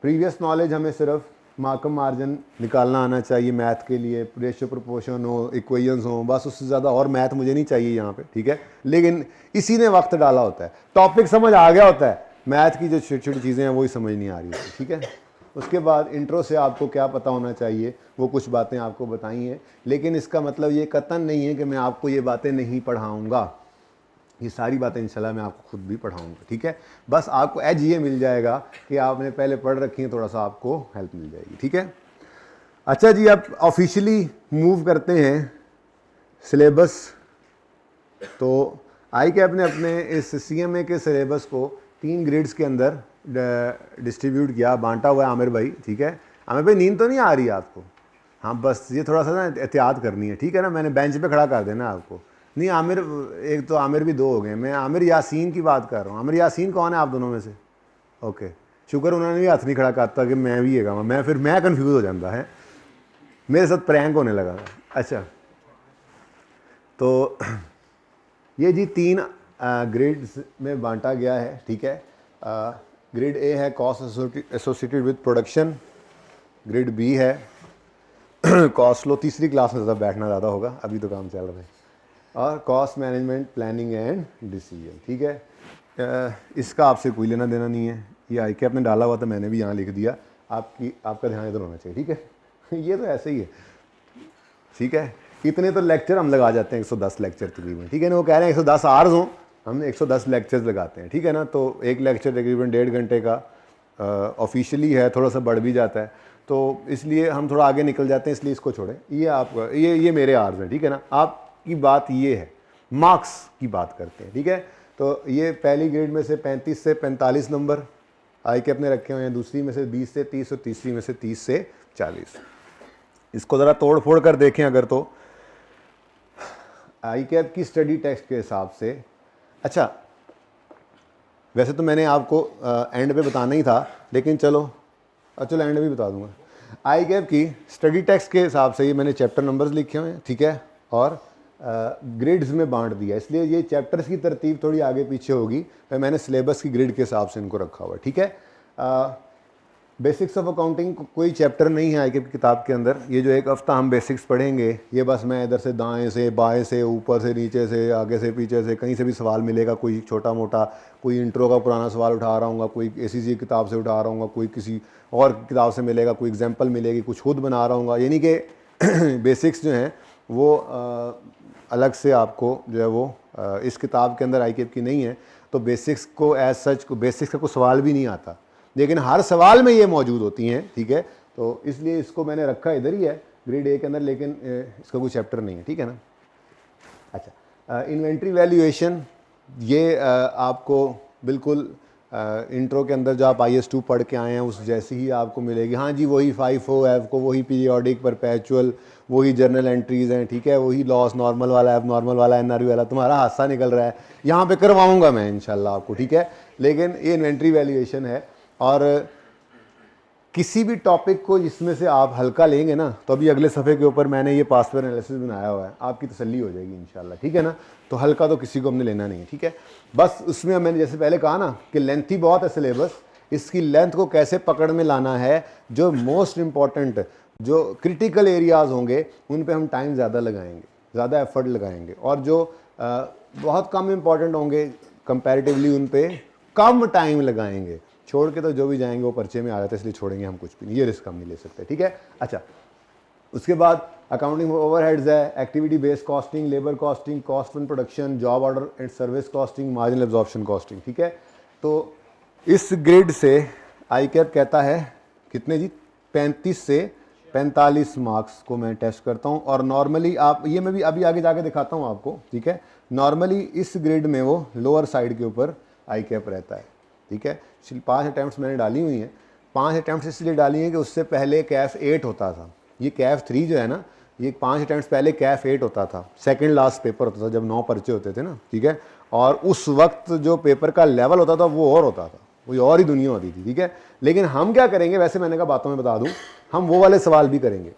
प्रीवियस नॉलेज हमें सिर्फ मार्कअप मार्जिन निकालना आना चाहिए मैथ के लिए, रेशियो प्रोपोर्शन हो, इक्वेशंस हो, बस उससे ज़्यादा और मैथ मुझे नहीं चाहिए यहाँ पे, ठीक है। लेकिन इसी ने वक्त डाला होता है, टॉपिक समझ आ गया होता है, मैथ की जो छोटी छोटी चीज़ें हैं वही समझ नहीं आ रही होती, ठीक है। उसके बाद इंट्रो से आपको क्या पता होना चाहिए वो कुछ बातें आपको बताई हैं, लेकिन इसका मतलब ये कतन नहीं है कि मैं आपको ये बातें नहीं पढ़ाऊँगा। ये सारी बातें इंशाल्लाह मैं आपको खुद भी पढ़ाऊँगा, ठीक है। बस आपको एज ये मिल जाएगा कि आपने पहले पढ़ रखी है, थोड़ा सा आपको हेल्प मिल जाएगी, ठीक है। अच्छा जी, अब ऑफिशियली मूव करते हैं सिलेबस। तो आई कैप ने अपने इस सीएमए के सिलेबस को 3 ग्रेड्स के अंदर डिस्ट्रीब्यूट किया, बांटा हुआ है आमिर भाई, ठीक है। आमिर भाई नींद तो नहीं आ रही है आपको? हाँ, बस ये थोड़ा सा ना एहतियात करनी है, ठीक है ना। मैंने बेंच पे खड़ा कर देना आपको। नहीं आमिर, एक तो आमिर भी 2 हो गए, मैं आमिर यासीन की बात कर रहा हूँ। आमिर यासीन कौन है आप दोनों में से? ओके, शुक्र उन्होंने भी हाथ नहीं खड़ा करता कि मैं भी है, मैं फिर मैं कन्फ्यूज़ हो जाता है, मेरे साथ प्रैंक होने लगा। अच्छा, तो ये जी 3 ग्रेड्स में बांटा गया है, ठीक है। ग्रेड ए है cost associated with production, grade B है कॉस्ट लो, तीसरी क्लास में ज़्यादा बैठना ज़्यादा होगा, अभी तो काम चल रहा है, और cost management planning and decision, ठीक है। इसका आपसे कोई लेना देना नहीं है, ये आई कैप ने डाला हुआ था, मैंने भी यहाँ लिख दिया, आपका ध्यान इधर होना चाहिए, ठीक है। ये तो ऐसे ही है, ठीक है। इतने तो लेक्चर हम लगा जाते हैं, 110 लेक्चर तकरीबन, ठीक है ना। वो कह रहे हैं 110 आवर्स हों, हमने 110 लेक्चर्स लगाते हैं, ठीक है ना। तो एक लेक्चर तकरीबन 1.5 घंटे का ऑफिशियली है, थोड़ा सा बढ़ भी जाता है, तो इसलिए हम थोड़ा आगे निकल जाते हैं, इसलिए इसको छोड़ें। ये आपका ये मेरे आवर्स हैं, ठीक है ना। आपकी बात ये है, मार्क्स की बात करते हैं, ठीक है। तो ये पहली ग्रेड में से 35 से 45 नंबर आई कैप ने रखे हुए हैं, दूसरी में से 20 से 30 और तीसरी में से 30 से 40। इसको ज़रा तोड़ फोड़ कर देखें अगर, तो आई कैप की स्टडी टेक्स्ट के हिसाब से, अच्छा वैसे तो मैंने आपको एंड पे बताना ही था, लेकिन चलो एंड भी बता दूंगा। आई कैप की स्टडी टेक्स्ट के हिसाब से ये मैंने चैप्टर नंबर्स लिखे हुए हैं, ठीक है, और ग्रिड्स में बांट दिया, इसलिए ये चैप्टर्स की तरतीब थोड़ी आगे पीछे होगी, तो मैंने सिलेबस की ग्रिड के हिसाब से इनको रखा हुआ है, ठीक है। बेसिक्स ऑफ अकाउंटिंग कोई चैप्टर नहीं है आई कैप की किताब के अंदर। ये जो एक हफ्ता हम बेसिक्स पढ़ेंगे, ये बस मैं इधर से दाएं से बाएं से ऊपर से नीचे से आगे से पीछे से कहीं से भी सवाल मिलेगा, कोई छोटा मोटा, कोई इंट्रो का पुराना सवाल उठा रहा हूँ, कोई एसीसी किताब से उठा रहा हूँ, कोई किसी और किताब से मिलेगा, कोई एग्जाम्पल मिलेगी, कुछ खुद बना रहा हूँ, यानी कि बेसिक्स जो हैं वो अलग से आपको जो है वो इस किताब के अंदर आई कैप की नहीं है। तो बेसिक्स को एज सच बेसिक्स का कोई सवाल भी नहीं आता, लेकिन हर सवाल में ये मौजूद होती हैं, ठीक है। तो इसलिए इसको मैंने रखा इधर ही है ग्रेड ए के अंदर, लेकिन इसका कोई चैप्टर नहीं है, ठीक है ना। अच्छा, इन्वेंट्री वैल्यूएशन, ये आपको बिल्कुल इंट्रो के अंदर जो आप IS 2 पढ़ के आए हैं उस जैसी ही आपको मिलेगी। हाँ जी, वही FIFO को, वही पीरियोडिक, परपेचुअल, वही जर्नल एंट्रीज़ हैं, ठीक है, वही लॉस, नॉर्मल वाला, एब नॉर्मल वाला, NRV वाला। तुम्हारा हादसा निकल रहा है, यहाँ पे करवाऊँगा मैं इंशाल्लाह आपको, ठीक है। लेकिन ये इन्वेंट्री वैल्यूएशन है, और किसी भी टॉपिक को जिसमें से आप हल्का लेंगे ना, तो अभी अगले सफ़े के ऊपर मैंने ये पास्ट पेयर एनालिसिस बनाया हुआ है, आपकी तसल्ली हो जाएगी इंशाल्लाह, ठीक है ना। तो हल्का तो किसी को हमने लेना नहीं है, ठीक है। बस उसमें मैंने जैसे पहले कहा ना कि लेंथी बहुत है सिलेबस, इसकी लेंथ को कैसे पकड़ में लाना है, जो मोस्ट इम्पॉर्टेंट जो क्रिटिकल एरियाज़ होंगे उन पे हम टाइम ज़्यादा लगाएंगे, ज़्यादा एफर्ट लगाएंगे, और जो बहुत कम इम्पॉर्टेंट होंगे कंपैरेटिवली उन पे कम टाइम लगाएंगे। छोड़ के तो जो भी जाएंगे वो पर्चे में आ जाते हैं, इसलिए छोड़ेंगे हम कुछ भी नहीं, ये रिस्क हम नहीं ले सकते, ठीक है। अच्छा, उसके बाद अकाउंटिंग ओवरहेड्स है, activity based costing, labour costing, cost on production, job order and service costing, marginal absorption costing, ठीक है। तो इस ग्रिड से आई कैप कहता है कितने जी, 35 से 45 मार्क्स को मैं टेस्ट करता हूँ। और नॉर्मली आप, ये मैं भी अभी आगे जाके दिखाता हूँ आपको, ठीक है। नॉर्मली इस ग्रिड में वो लोअर साइड के ऊपर आई कैप रहता है, ठीक है। 5 अटैम्प्ट्स मैंने डाली हुई हैं, 5 अटैम्प्ट्स इसलिए डाली हैं कि उससे पहले कैफ 8 होता था, ये कैफ 3 जो है ना, ये 5 अटैम्प्ट्स पहले कैफ 8 होता था, सेकंड लास्ट पेपर होता था जब 9 पर्चे होते थे ना, ठीक है। और उस वक्त जो पेपर का लेवल होता था वो और होता था, कोई और ही दुनिया होती थी, ठीक है। लेकिन हम क्या करेंगे, वैसे मैंने कहा बातों में बता दूं, हम वो वाले सवाल भी करेंगे,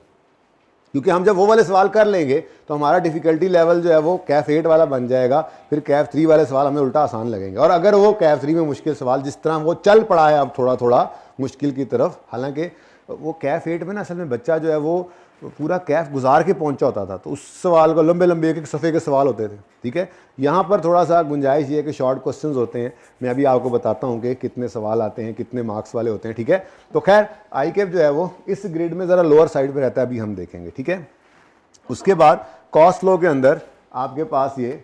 क्योंकि हम जब वो वाले सवाल कर लेंगे तो हमारा डिफ़िकल्टी लेवल जो है वो कैफ 8 वाला बन जाएगा, फिर कैफ 3 वाले सवाल हमें उल्टा आसान लगेंगे। और अगर वो कैफ 3 में मुश्किल सवाल जिस तरह वो चल पड़ा है अब थोड़ा थोड़ा मुश्किल की तरफ, हालांकि वो कैफ 8 में ना असल में बच्चा जो है वो पूरा कैफ गुजार के पहुंचा होता था, तो उस सवाल को लंबे लंबे एक एक सफ़े के सवाल होते थे, ठीक है। यहाँ पर थोड़ा सा गुंजाइश ये है कि शॉर्ट क्वेश्चंस होते हैं, मैं अभी आपको बताता हूँ कि कितने सवाल आते हैं, कितने मार्क्स वाले होते हैं, ठीक है। तो खैर आई कैप जो है वो इस ग्रेड में ज़रा लोअर साइड पर रहता है, अभी हम देखेंगे, ठीक है। उसके बाद कॉस्ट लॉ के अंदर आपके पास ये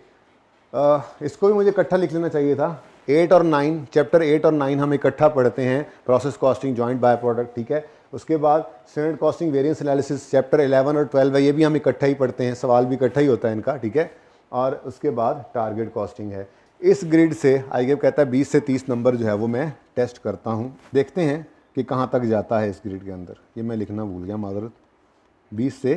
इसको भी मुझे इकट्ठा लिख लेना चाहिए था, 8 और 9, चैप्टर 8 और 9 हम इकट्ठा पढ़ते हैं, process costing, joint by product, ठीक है। उसके बाद standard costing, variance analysis, chapter 11 और 12 है, ये भी हम इकट्ठा ही पढ़ते हैं, सवाल भी इकट्ठा ही होता है इनका, ठीक है। और उसके बाद टारगेट कॉस्टिंग है। इस ग्रिड से आई कैप कहता है 20 से 30 नंबर जो है वो मैं टेस्ट करता हूँ, देखते हैं कि कहाँ तक जाता है इस ग्रिड के अंदर। ये मैं लिखना भूल गया, माजरत, 20 से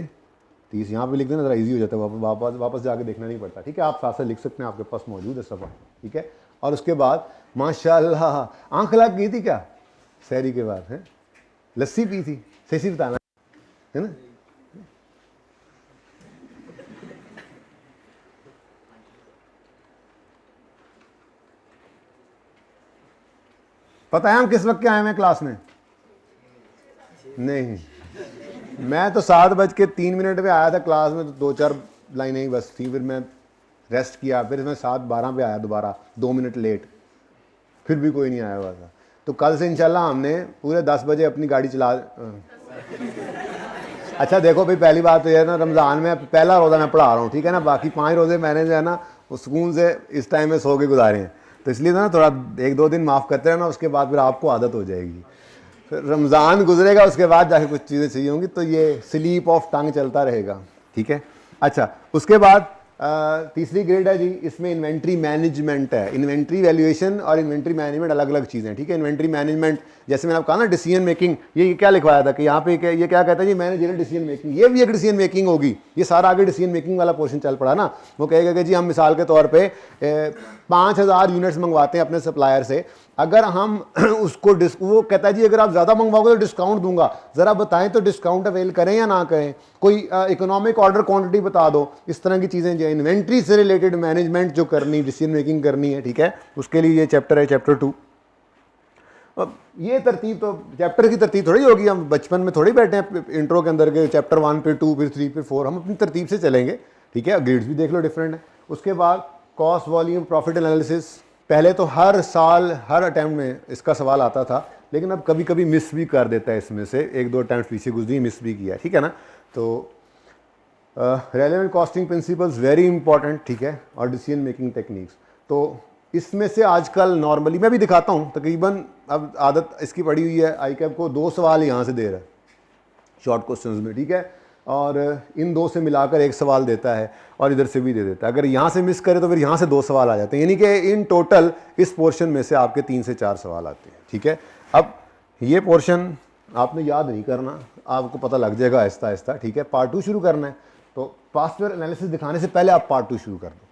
30 यहाँ पे लिख देना, ज़रा इजी हो जाता है, वापस जाके देखना नहीं पड़ता, ठीक है। आप साथ से लिख सकते हैं, आपके पास मौजूद है सफ़ा, ठीक है। और उसके बाद माशाल्लाह आँख लग गई थी क्या सहरी के बाद, है लस्सी पी थी, सही बताना है ना। पता है हम किस वक्त के आए हैं क्लास में? नहीं, मैं तो 7:03 पे आया था क्लास में, तो 2-4 लाइनें ही बस थी, फिर मैं रेस्ट किया, फिर मैं 7:12 पे आया दोबारा, 2 मिनट लेट, फिर भी कोई नहीं आया हुआ था। तो कल से इंशाल्लाह हमने पूरे 10 बजे अपनी गाड़ी चला। अच्छा देखो भाई, पहली बात तो यह है ना, रमज़ान में पहला रोज़ा मैं पढ़ा रहा हूँ, ठीक है ना, बाकी 5 रोज़े मैंने जो है ना वो सुकून से इस टाइम में सो के गुजारे हैं, तो इसलिए ना थोड़ा 1-2 दिन माफ़ करते रहना, उसके बाद फिर आपको आदत हो जाएगी। फिर रमज़ान गुजरेगा, उसके बाद जाके कुछ चीज़ें चाहिए होंगी, तो ये स्लीप ऑफ टंग चलता रहेगा, ठीक है। अच्छा, उसके बाद तीसरी ग्रेड है जी, इसमें इन्वेंट्री मैनेजमेंट है। इन्वेंट्री वैल्यूएशन और इन्वेंट्री मैनेजमेंट अलग अलग चीज़ें हैं, ठीक है। इन्वेंट्री मैनेजमेंट, जैसे मैंने आपको कहा ना डिसीजन मेकिंग, ये क्या लिखवाया था कि यहाँ पे ये क्या कहता है जी, मैनेजरियल डिसीजन मेकिंग, ये भी एक डिसीजन मेकिंग होगी। ये सारा आगे डिसीजन मेकिंग वाला पोर्शन चल पड़ा ना। वो कहेगा कि जी हम मिसाल के तौर पे 5000 यूनिट्स मंगवाते हैं अपने सप्लायर से, अगर हम उसको वो कहता है जी अगर आप ज़्यादा मंगवाओगे तो डिस्काउंट दूंगा, ज़रा बताएं तो डिस्काउंट अवेल करें या ना करें, कोई इकोनॉमिक ऑर्डर क्वांटिटी बता दो। इस तरह की चीज़ें जो इन्वेंट्री से रिलेटेड मैनेजमेंट जो करनी, डिसीजन मेकिंग करनी है, ठीक है, उसके लिए ये चैप्टर है, चैप्टर 2। अब ये तरतीब तो चैप्टर की तरतीब थोड़ी होगी, हम बचपन में थोड़ी बैठे हैं इंट्रो के अंदर के चैप्टर 1 पे 2 फिर 3 फिर 4, हम अपनी तरतीब से चलेंगे, ठीक है। ग्रेड्स भी देख लो डिफरेंट है। उसके बाद कॉस्ट वॉल्यूम प्रॉफिट एनालिसिस, पहले तो हर साल हर अटैम्प्ट में इसका सवाल आता था, लेकिन अब कभी कभी मिस भी कर देता है, इसमें से 1-2 अटैम्प्ट पीछे गुजरी मिस भी किया, ठीक है ना। तो relevant costing principles very important, ठीक है, और डिसीजन मेकिंग टेक्निक्स। तो इसमें से आजकल नॉर्मली मैं भी दिखाता हूँ, तकरीबन अब आदत इसकी पड़ी हुई है, आई कैप को 2 सवाल यहाँ से दे रहा है शॉर्ट क्वेश्चंस में, ठीक है, और इन 2 से मिलाकर 1 सवाल देता है और इधर से भी दे देता है। अगर यहाँ से मिस करे तो फिर यहाँ से 2 सवाल आ जाते हैं, यानी कि इन टोटल इस पोर्शन में से आपके 3 से 4 सवाल आते हैं, ठीक है। अब ये पोर्शन आपने याद नहीं करना, आपको पता लग जाएगा आहिस्ता आहिस्ता, ठीक है। पार्ट 2 शुरू करना है, तो पास्ट ईयर एनालिसिस दिखाने से पहले आप पार्ट 2 शुरू करना,